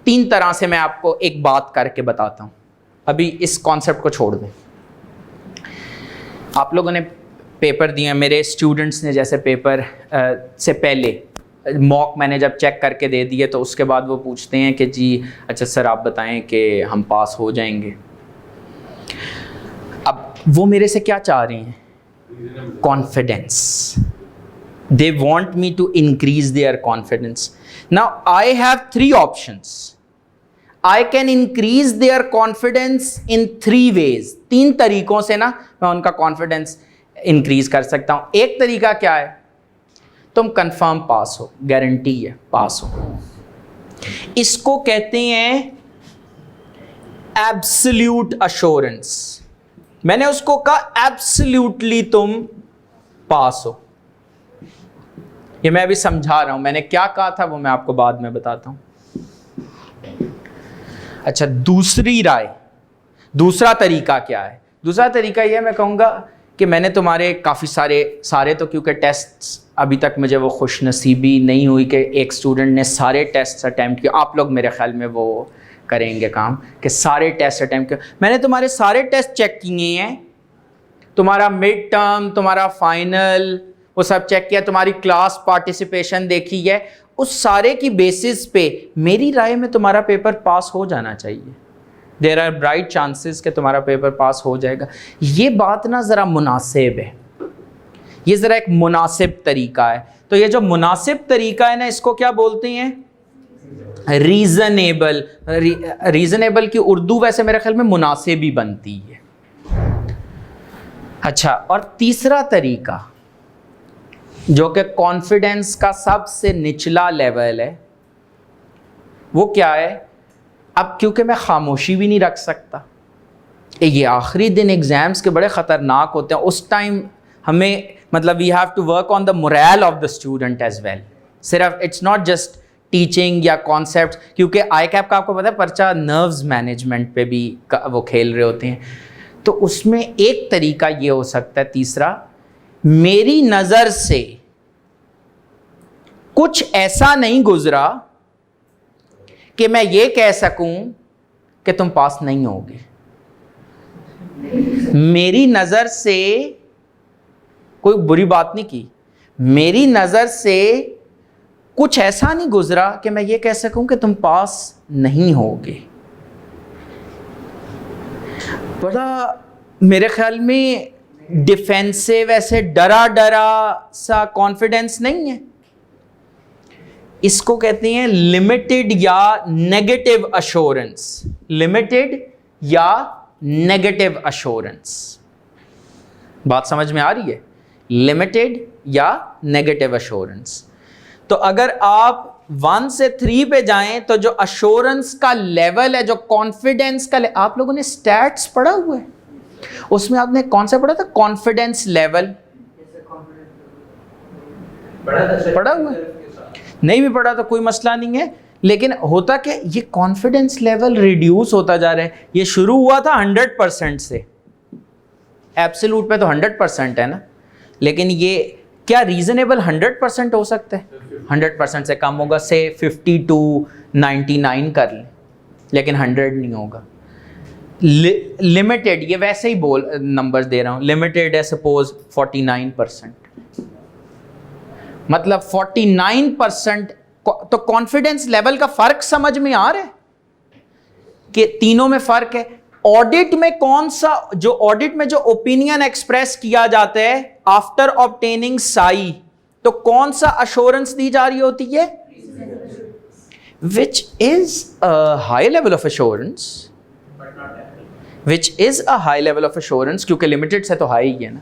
3 तरह से मैं आपको एक बात करके बताता हूँ। अभी इस कॉन्सेप्ट को छोड़ दें। आप लोगों ने पेपर दिए, मेरे स्टूडेंट्स ने जैसे पेपर से पहले मॉक मैंने जब चेक करके दे दिए, तो उसके बाद वो पूछते हैं कि जी अच्छा सर आप बताएं कि हम पास हो जाएंगे। अब वो मेरे से क्या चाह रहे हैं? Confidence. They want me to increase their confidence. Now I have 3 options. I can increase their confidence in 3 ways. 3 तरीकों से ना मैं उनका कॉन्फिडेंस इंक्रीज कर सकता हूँ। एक तरीका क्या है? तुम कंफर्म पास हो, गारंटी है पास हो। इसको कहते हैं एब्सोल्यूट अश्योरेंस। मैंने उसको कहा एब्सोल्यूटली तुम पास हो। ये मैं अभी समझा रहा हूं, मैंने क्या कहा था वो मैं आपको बाद में बताता हूं। अच्छा, दूसरी राय, दूसरा तरीका क्या है? दूसरा तरीका यह मैं कहूँगा कि मैंने तुम्हारे काफ़ी सारे तो क्योंकि टेस्ट्स अभी तक मुझे वो खुशनसीबी नहीं हुई कि एक स्टूडेंट ने सारे टेस्ट अटैम्प्ट किए। आप लोग मेरे ख्याल में वो करेंगे काम कि सारे टेस्ट अटैम्प्ट किए। मैंने तुम्हारे सारे टेस्ट चेक किए हैं, तुम्हारा मिड टर्म, तुम्हारा फाइनल, वो सब चेक किया, तुम्हारी क्लास पार्टिसिपेशन देखी है। उस सारे की बेसिस पे मेरी राय में तुम्हारा पेपर पास हो जाना चाहिए। देयर आर ब्राइट चांसेस कि तुम्हारा पेपर पास हो जाएगा। ये बात ना ज़रा मुनासिब है, ये ज़रा एक मुनासिब तरीका है। तो ये जो मुनासिब तरीका है ना, इसको क्या बोलते हैं? रीज़नेबल। रीज़नेबल की उर्दू वैसे मेरे ख्याल में मुनासिब ही बनती है। अच्छा, और तीसरा तरीका जो कि कॉन्फिडेंस का सबसे निचला लेवल है, वो क्या है? अब क्योंकि मैं खामोशी भी नहीं रख सकता, ये आखिरी दिन एग्ज़ाम्स के बड़े ख़तरनाक होते हैं, उस टाइम हमें मतलब we have to work on the moral of the student as well. सिर्फ इट्स नॉट जस्ट टीचिंग या कॉन्सेप्ट, क्योंकि आई कैप का आपको पता है पर्चा नर्व्स मैनेजमेंट पे भी वो खेल रहे होते हैं। तो उसमें एक तरीका ये हो सकता है, तीसरा, मेरी नज़र से कुछ ऐसा नहीं गुजरा कि मैं ये कह सकूं कि तुम पास नहीं होगे। मेरी नज़र से कोई बुरी बात नहीं की, मेरी नज़र से कुछ ऐसा नहीं गुजरा कि मैं ये कह सकूं कि तुम पास नहीं होगे। बड़ा मेरे ख्याल में डिफेंसिव, ऐसे डरा डरा सा कॉन्फिडेंस नहीं है। इसको कहते हैं लिमिटेड या नेगेटिव अश्योरेंस। लिमिटेड या नेगेटिव अश्योरेंस। बात समझ में आ रही है? लिमिटेड या नेगेटिव अश्योरेंस। तो अगर आप 1 से 3 पे जाएं तो जो अश्योरेंस का लेवल है, जो कॉन्फिडेंस का आप लोगों ने स्टैट्स पढ़ा हुआ है, उसमें आपने कौन सा पढ़ा था? कॉन्फिडेंस लेवल पढ़ा हुआ है? नहीं भी पढ़ा तो कोई मसला नहीं है, लेकिन होता क्या, ये कॉन्फिडेंस लेवल रिड्यूस होता जा रहा है। ये शुरू हुआ था 100% से, एब्सोल्यूट पे तो 100% है ना, लेकिन ये क्या रीजनेबल 100% हो सकता है? 100% से कम होगा, से 50 to 99 कर लें, लेकिन 100 नहीं होगा। लिमिटेड, ये वैसे ही बोल नंबर्स दे रहा हूँ, लिमिटेड है सपोज 49%, मतलब 49%। तो कॉन्फिडेंस लेवल का फर्क समझ में आ रहा है कि तीनों में फर्क है। ऑडिट में कौन सा, जो ऑडिट में जो ओपिनियन एक्सप्रेस किया जाता है आफ्टर ऑब्टेनिंग साई, तो कौन सा अश्योरेंस दी जा रही होती है? which is a high level of assurance, which is a high level of assurance, क्योंकि limited से तो high ही है ना,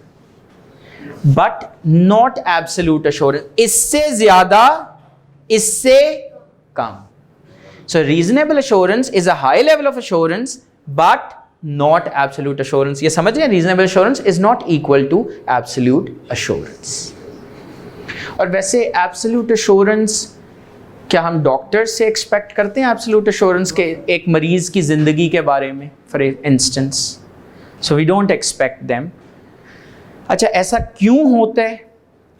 but not absolute assurance, इससे ज़्यादा, इससे कम. So reasonable assurance is a high level of assurance, but not absolute assurance. ये समझ रहे हैं, reasonable assurance is not equal to absolute assurance. और वैसे absolute assurance क्या हम डॉक्टर से एक्सपेक्ट करते हैं एब्सोल्यूट एश्योरेंस के एक मरीज की ज़िंदगी के बारे में, for instance? So we don't expect them. अच्छा, ऐसा क्यों होता है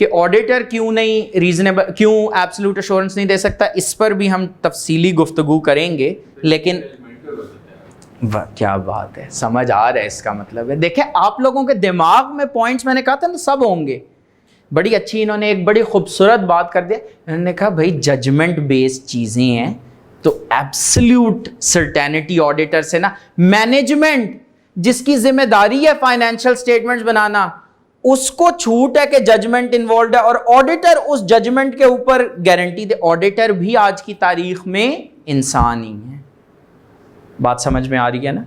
कि ऑडिटर क्यों नहीं रीजनेबल, क्यों एब्सोल्यूट एश्योरेंस नहीं दे सकता? इस पर भी हम तफसीली गुफ्तगू करेंगे, लेकिन क्या बात है, समझ आ रहा है इसका मतलब है. देखिए, आप लोगों के दिमाग में पॉइंट्स मैंने कहा था ना सब होंगे. बड़ी अच्छी इन्होंने एक बड़ी खूबसूरत बात कर दिया. इन्होंने कहा भाई जजमेंट बेस्ड चीज़ें हैं, तो एब्सोल्यूट सर्टेनिटी ऑडिटर से ना, मैनेजमेंट जिसकी जिम्मेदारी है फाइनेंशियल स्टेटमेंट्स बनाना, उसको छूट है कि जजमेंट इन्वॉल्व है, और ऑडिटर उस जजमेंट के ऊपर गारंटी दे. ऑडिटर भी आज की तारीख में इंसान ही है. बात समझ में आ रही है ना?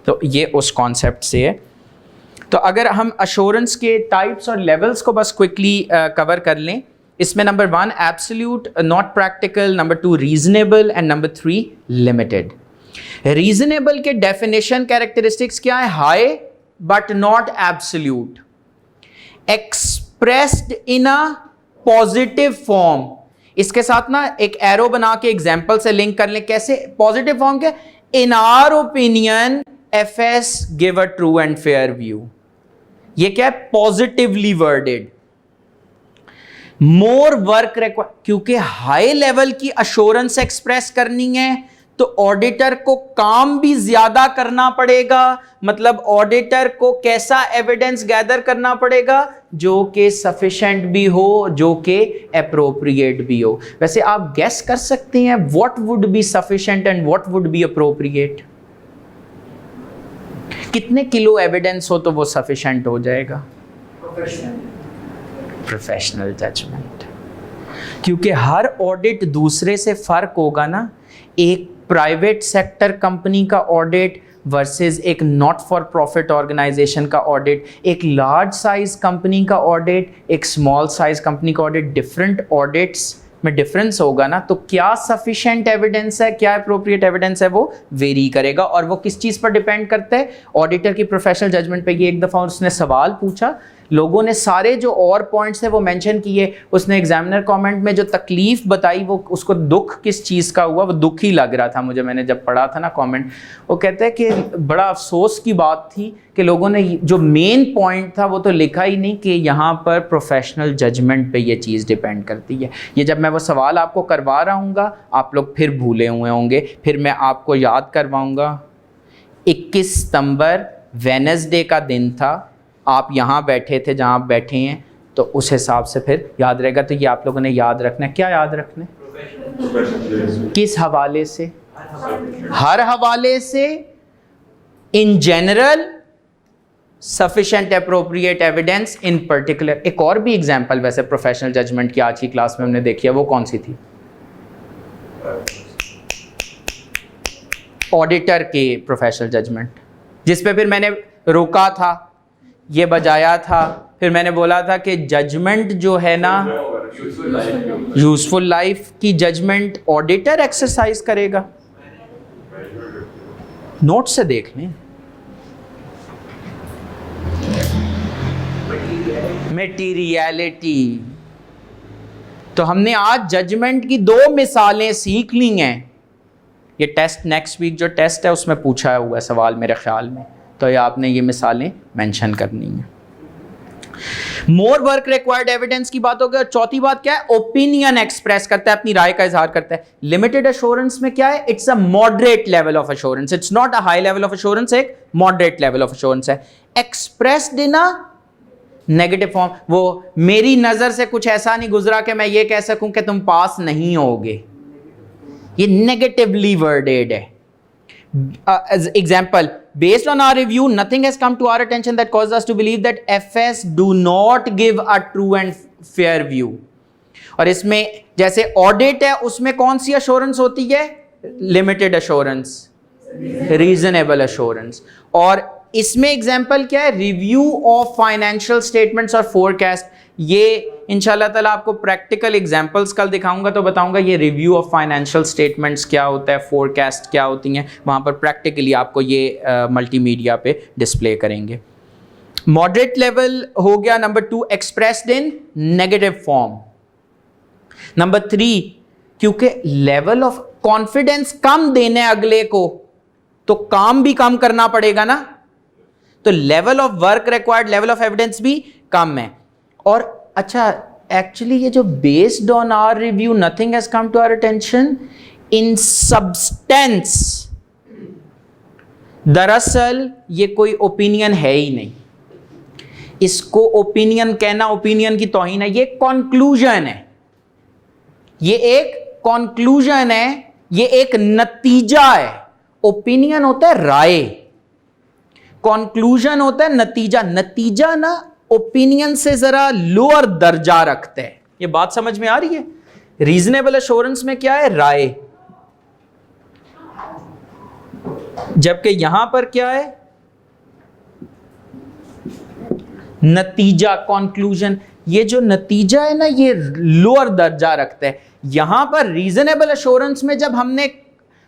तो ये उस कॉन्सेप्ट से है. तो अगर हम अश्योरेंस के टाइप्स और लेवल्स को बस क्विकली कवर कर लें, इसमें number 1 absolute, not practical, number 2 reasonable, and number 3 limited. Reasonable के डेफिनेशन कैरेक्टरिस्टिक्स क्या है? High but not absolute, expressed in a positive form. इसके साथ ना एक एरो बना के एग्जाम्पल से लिंक कर लें. कैसे पॉजिटिव फॉर्म के? In our opinion FS give a true and fair view. ये क्या है? Positively worded. More work require, क्योंकि हाई लेवल की अश्योरेंस एक्सप्रेस करनी है तो ऑडिटर को काम भी ज्यादा करना पड़ेगा. मतलब ऑडिटर को कैसा एविडेंस गैदर करना पड़ेगा? जो कि सफिशिएंट भी हो, जो कि अप्रोप्रिएट भी हो. वैसे आप गेस कर सकते हैं what would be sufficient and what would be appropriate? कितने किलो एविडेंस हो तो वो सफिशिएंट हो जाएगा? Professional judgement. क्योंकि हर ऑडिट दूसरे से फर्क होगा ना. एक प्राइवेट सेक्टर कंपनी का ऑडिट वर्सेस एक नॉट फॉर प्रॉफिट ऑर्गेनाइजेशन का ऑडिट, एक लार्ज साइज कंपनी का ऑडिट, एक स्मॉल साइज कंपनी का ऑडिट, डिफरेंट ऑडिट्स में डिफरेंस होगा ना. तो क्या सफिशिएंट एविडेंस है, क्या अप्रोप्रिएट एविडेंस है, वो वेरी करेगा. और वो किस चीज़ पर डिपेंड करता है? ऑडिटर की प्रोफेशनल जजमेंट पे. ये एक दफ़ा उसने सवाल पूछा, लोगों ने सारे जो और पॉइंट्स थे वो मेंशन किए. उसने एग्जामिनर कमेंट में जो तकलीफ बताई, वो उसको दुख किस चीज़ का हुआ, वो दुख ही लग रहा था मुझे, मैंने जब पढ़ा था ना कमेंट. वो कहते हैं कि बड़ा अफसोस की बात थी कि लोगों ने जो मेन पॉइंट था वो तो लिखा ही नहीं कि यहाँ पर प्रोफेशनल जजमेंट पे ये चीज़ डिपेंड करती है. ये जब मैं वो सवाल आपको करवा रहा हूँगा, आप लोग फिर भूले हुए होंगे, फिर मैं आपको याद करवाऊँगा. 21 सितंबर वेडनेसडे का दिन था, आप यहाँ बैठे थे जहाँ आप बैठे हैं, तो उस हिसाब से फिर याद रहेगा. तो ये आप लोगों ने याद रखना है. क्या याद रखना है? किस हवाले से? हर हवाले से. In general, sufficient appropriate evidence in particular. एक और भी एग्जांपल वैसे प्रोफेशनल जजमेंट की आज की क्लास में हमने देखी है, वो कौन सी थी? ऑडिटर के प्रोफेशनल जजमेंट, जिस पे फिर मैंने रोका था, ये बजाया था, फिर मैंने बोला था कि जजमेंट जो है ना, यूजफुल लाइफ की जजमेंट ऑडिटर एक्सरसाइज करेगा. नोट से देख लें. मटीरियलिटी. तो हमने आज जजमेंट की 2 मिसालें सीख ली हैं. ये टेस्ट नेक्स्ट वीक जो टेस्ट है उसमें पूछा हुआ है सवाल मेरे ख्याल में, तो ये आपने ये मिसालें मेंशन करनी है. मोर वर्क रिक्वायर्ड एविडेंस की बात हो गई. और चौथी बात क्या है? ओपिनियन एक्सप्रेस करता है, अपनी राय का इजहार करता है. लिमिटेड अश्योरेंस में क्या है? It's a moderate level of assurance. It's not a high level of assurance, एक मॉडरेट लेवल ऑफ अश्योरेंस है. Expressed in a negative form. वो मेरी नजर से कुछ ऐसा नहीं गुजरा कि मैं ये कह सकूं कि तुम पास नहीं होगे. ये नेगेटिवली वर्डेड है. Example, based on our review, nothing has come to our attention that causes us to believe that FS do not give a true and fair view. और इसमें जैसे ऑडिट है उसमें कौन सी अश्योरेंस होती है? Limited assurance, reasonable assurance. और इसमें एग्जांपल क्या है? रिव्यू ऑफ फाइनेंशियल स्टेटमेंट्स और फोरकास्ट। ये इंशाल्लाह ताला आपको प्रैक्टिकल एग्जांपल्स कल दिखाऊंगा तो बताऊंगा ये रिव्यू ऑफ फाइनेंशियल स्टेटमेंट्स क्या होता है, फोरकास्ट क्या होती हैं, वहां पर प्रैक्टिकली आपको ये मल्टीमीडिया पे डिस्प्ले करेंगे। मॉडरेट लेवल हो गया number 2, expressed in negative form. Number 3, क्योंकि लेवल ऑफ कॉन्फिडेंस कम देने अगले को तो काम भी कम करना पड़ेगा ना, तो level of work required, level of evidence भी कम है। और अच्छा, एक्चुअली ये जो based on our review nothing has come to our attention in substance, दरअसल ये ओपिनियन ओपिनियन है ही नहीं, इसको ओपिनियन कहना ओपिनियन की तौहीन है, ये कंक्लूजन है, ये एक कंक्लूजन है, ये एक नतीजा है। ओपिनियन होता है राय, कंक्लूजन होता है नतीजा। नतीजा ना ओपिनियन से जरा लोअर दर्जा रखते हैं। ये बात समझ में आ रही है? रीजनेबल एश्योरेंस में क्या है? राय, जबकि यहां पर क्या है? नतीजा, कंक्लूजन। ये जो नतीजा है ना ये लोअर दर्जा रखता है। यहां पर रीजनेबल एश्योरेंस में जब हमने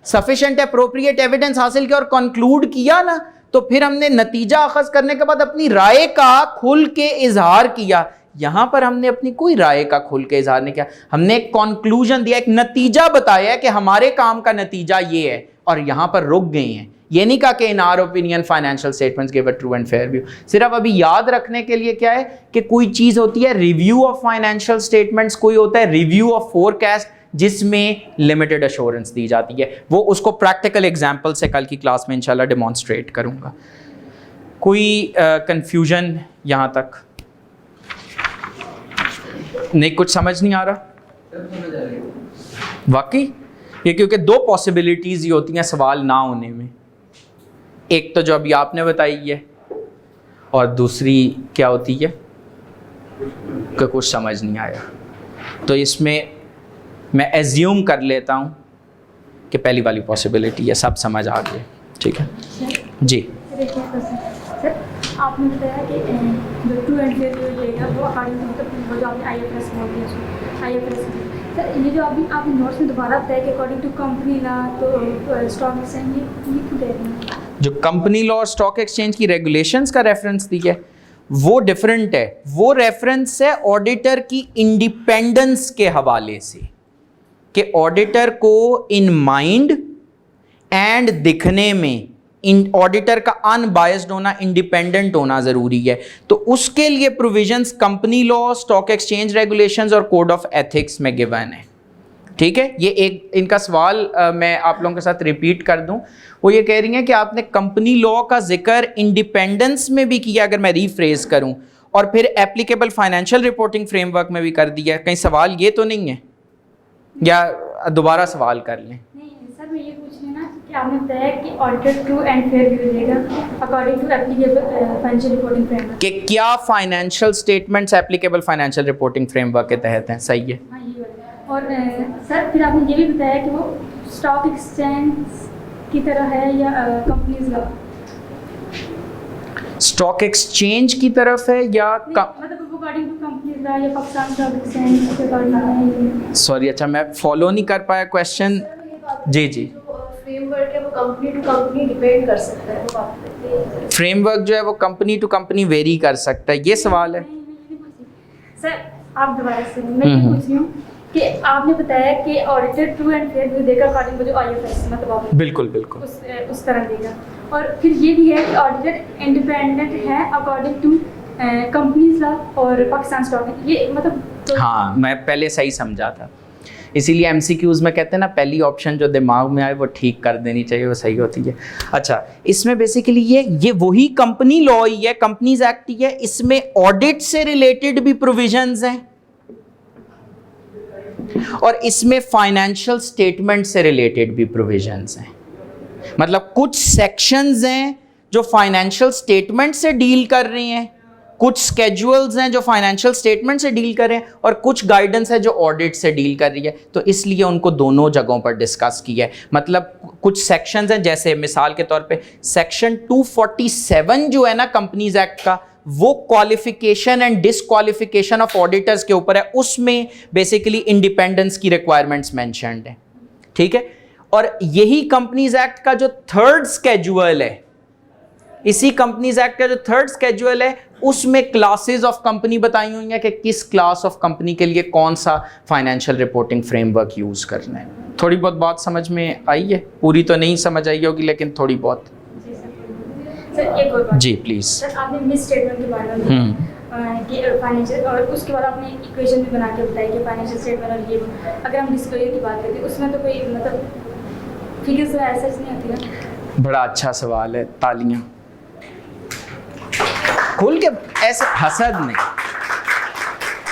सफिशिएंट एप्रोप्रिएट एविडेंस हासिल किया और कंक्लूड किया ना, तो फिर हमने नतीजा अखज करने के बाद अपनी राय का खुल के इजहार किया। यहां पर हमने अपनी कोई राय का खुल के इजहार नहीं किया, हमने एक कंक्लूजन दिया, एक नतीजा बताया कि हमारे काम का नतीजा ये है, और यहां पर रुक गए हैं। ये नहीं कहा कि in our opinion financial statements give a true and fair view. सिर्फ अभी याद रखने के लिए क्या है कि कोई चीज होती है रिव्यू ऑफ फाइनेंशियल स्टेटमेंट्स, कोई होता है रिव्यू ऑफ फोरकास्ट जिसमें लिमिटेड अश्योरेंस दी जाती है। वो उसको प्रैक्टिकल एग्जांपल से कल की क्लास में इंशाल्लाह डेमोन्स्ट्रेट करूंगा। कोई कंफ्यूजन यहां तक? नहीं, कुछ समझ नहीं आ रहा? वाकई ये क्योंकि दो पॉसिबिलिटीज ही होती हैं सवाल ना होने में, एक तो जो अभी आपने बताई है और दूसरी क्या होती है कि कुछ समझ नहीं आया। तो इसमें मैं एज्यूम कर लेता हूँ कि पहली वाली पॉसिबिलिटी है, सब समझ आ गए। ठीक है जी।
सर आपने बताया कि जो ट्रू एंड फेयर व्यू लेगा वो अकॉर्डिंग टू मतलब जो आपने आईएफआरएस बोल दिया, आईएफआरएस। सर ये जो अभी आपने नोट्स में दोबारा बताया कि अकॉर्डिंग टू कंपनी लॉ तो स्टॉक एक्सचेंज, ये क्यों कह रहे हैं?
जो कंपनी लॉ और स्टॉक एक्सचेंज की रेगुलेशंस का रेफरेंस दिया है वो डिफरेंट है। वो रेफरेंस है ऑडिटर की इंडिपेंडेंस के हवाले से, कि ऑडिटर को इन माइंड एंड दिखने में ऑडिटर का अनबायस्ड होना, इंडिपेंडेंट होना जरूरी है। तो उसके लिए provisions company law, stock exchange regulations और कोड ऑफ एथिक्स में गिवन है। ठीक है, ये एक इनका सवाल मैं आप लोगों के साथ रिपीट कर दूं। वो ये कह रही हैं कि आपने कंपनी लॉ का जिक्र इंडिपेंडेंस में भी किया, अगर मैं रीफ्रेज करूं, और फिर एप्लीकेबल फाइनेंशियल रिपोर्टिंग फ्रेमवर्क में भी कर दिया। कहीं सवाल ये तो नहीं है, या दोबारा सवाल कर लें?
नहीं सर, मैं ये पूछ रही हूँ ना कि आपने बताया कि auditor true and fair view देगा according to applicable financial reporting framework,
कि क्या financial statements applicable financial reporting framework के तहत हैं। सही है।
हाँ ये वाला। और सर फिर आपने ये भी बताया कि वो स्टॉक एक्सचेंज की तरह है या कंपनीज लॉ?
स्टॉक एक्सचेंज की तरफ है या
मतलब अकॉर्डिंग टू कंपनीज लॉ या पाकिस्तान स्टॉक एक्सचेंज के अकॉर्डिंग है?
सॉरी, अच्छा मैं फॉलो नहीं कर पाया क्वेश्चन। जी जी,
फ्रेमवर्क है वो कंपनी टू कंपनी डिपेंड कर सकता है, वो बात
फ्रेमवर्क जो है वो कंपनी टू कंपनी वेरी कर सकता है, ये सवाल है।
सर आप दोबारा से, मैं ये पूछ रही हूँ कि आपने बताया कि auditor true and fair view देगा अकॉर्डिंग टू जो आईएफआरएस, मतलब आप
बिल्कुल बिल्कुल
उस तरह देगा। और फिर ये भी है कि ऑडिटर इंडिपेंडेंट है अकॉर्डिंग टू कंपनीज लॉ और पाकिस्तान स्टॉक, ये मतलब तो
हाँ, मैं पहले सही समझा था, इसीलिए एमसीक्यूज में कहते हैं ना पहली ऑप्शन जो दिमाग में आए वो ठीक कर देनी चाहिए, वो सही होती है। अच्छा, इसमें बेसिकली ये वही कंपनी लॉ ही है, कंपनीज एक्ट ही है, इसमें ऑडिट से रिलेटेड भी प्रोविजंस हैं और इसमें फाइनेंशियल स्टेटमेंट से रिलेटेड भी प्रोविजंस हैं। मतलब कुछ सेक्शंस हैं जो फाइनेंशियल स्टेटमेंट से डील कर रही हैं कुछ स्केड्यूल्स हैं जो फाइनेंशियल स्टेटमेंट से डील करें और कुछ गाइडेंस है जो ऑडिट से डील कर रही है, तो इसलिए उनको दोनों जगहों पर डिस्कस किया है। मतलब कुछ सेक्शंस हैं, जैसे मिसाल के तौर पे सेक्शन 247 जो है ना कंपनीज एक्ट का, वो qualification and disqualification of auditors के ऊपर है। उसमें बेसिकली इंडिपेंडेंस की रिक्वायरमेंट्स मेंशन्ड है, ठीक है। और यही कंपनीज एक्ट का जो थर्ड स्केड्यूल है, इसी कंपनीज एक्ट का जो थर्ड स्केड्यूल है, उसमें क्लासेस ऑफ कंपनी बताई हुई हैं कि किस क्लास ऑफ कंपनी के लिए कौन सा फाइनेंशियल रिपोर्टिंग फ्रेमवर्क यूज करना है। थोड़ी बहुत बात समझ में आई है, पूरी तो नहीं समझ आई होगी लेकिन थोड़ी बहुत।
जी सर, एक और बात।
जी प्लीज।
सर आपने मिस स्टेटमेंट के बारे में कि फाइनेंशियल, और उसके बाद आपने इक्वेशन भी बना के बताई कि फाइनेंशियल स्टेटमेंट और ये, अगर हम डिस्क्लोजर की बात करते हैं उसमें तो कोई मतलब फिगर्स ऐसा नहीं आती ना।
बड़ा अच्छा सवाल है, तालियां खोल के, ऐसे हसद नहीं,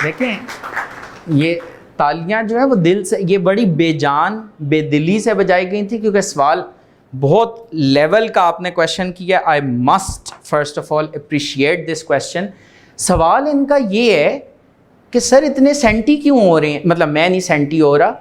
देखें ये तालियां जो है वो दिल से, ये बड़ी बेजान बेदिली से बजाई गई थी, क्योंकि सवाल बहुत लेवल का आपने क्वेश्चन किया। I must first of all appreciate this question. सवाल इनका ये है कि सर इतने सेंटी क्यों हो रहे हैं, मतलब मैं नहीं सेंटी हो रहा,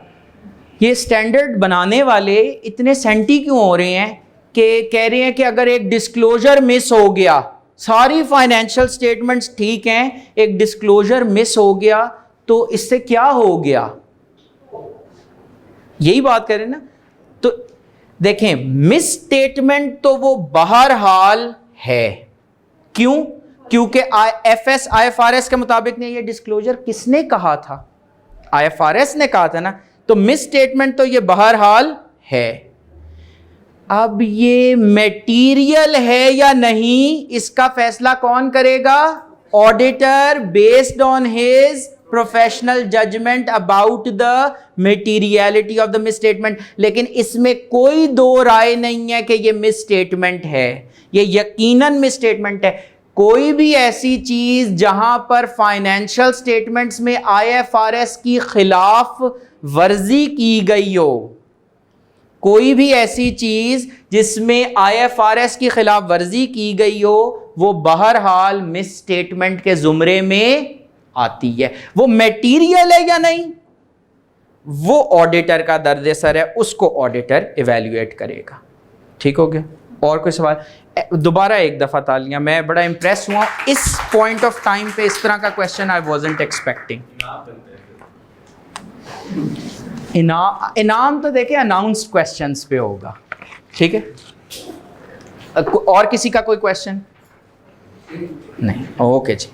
ये स्टैंडर्ड बनाने वाले इतने सेंटी क्यों हो रहे हैं कि कह रहे हैं कि अगर एक डिस्क्लोजर मिस हो गया, सारी फाइनेंशियल स्टेटमेंट्स ठीक हैं, एक डिस्क्लोजर मिस हो गया तो इससे क्या हो गया, यही बात करें ना। तो देखें, मिस स्टेटमेंट तो वो बहरहाल है। क्यों? क्योंकि IFRS के मुताबिक ने ये डिस्क्लोजर किसने कहा था? IFRS ने कहा था ना, तो मिस स्टेटमेंट तो ये बहरहाल है। अब ये मटेरियल है या नहीं, इसका फैसला कौन करेगा? Auditor, based on his professional judgement about the materiality of the misstatement. लेकिन इसमें कोई दो राय नहीं है कि ये मिस स्टेटमेंट है, ये यकीनन मिस स्टेटमेंट है। कोई भी ऐसी चीज जहां पर फाइनेंशियल स्टेटमेंट्स में IFRS की खिलाफ वर्जी की गई हो, कोई भी ऐसी चीज जिसमें IFRS की खिलाफ वर्जी की गई हो, वो बहरहाल मिस स्टेटमेंट के जुमरे में आती है। वो मटेरियल है या नहीं, वो ऑडिटर का दर्द-ए-सर है, उसको ऑडिटर इवैल्यूएट करेगा। ठीक हो गया? और कोई सवाल? दोबारा एक दफा तालियां, मैं बड़ा इंप्रेस हुआ इस पॉइंट ऑफ टाइम पे, इस तरह का क्वेश्चन आई वाजंट एक्सपेक्टिंग। इनाम तो देखिए अनाउंस्ड क्वेश्चंस पे होगा, ठीक है। और किसी का कोई क्वेश्चन नहीं? ओके जी।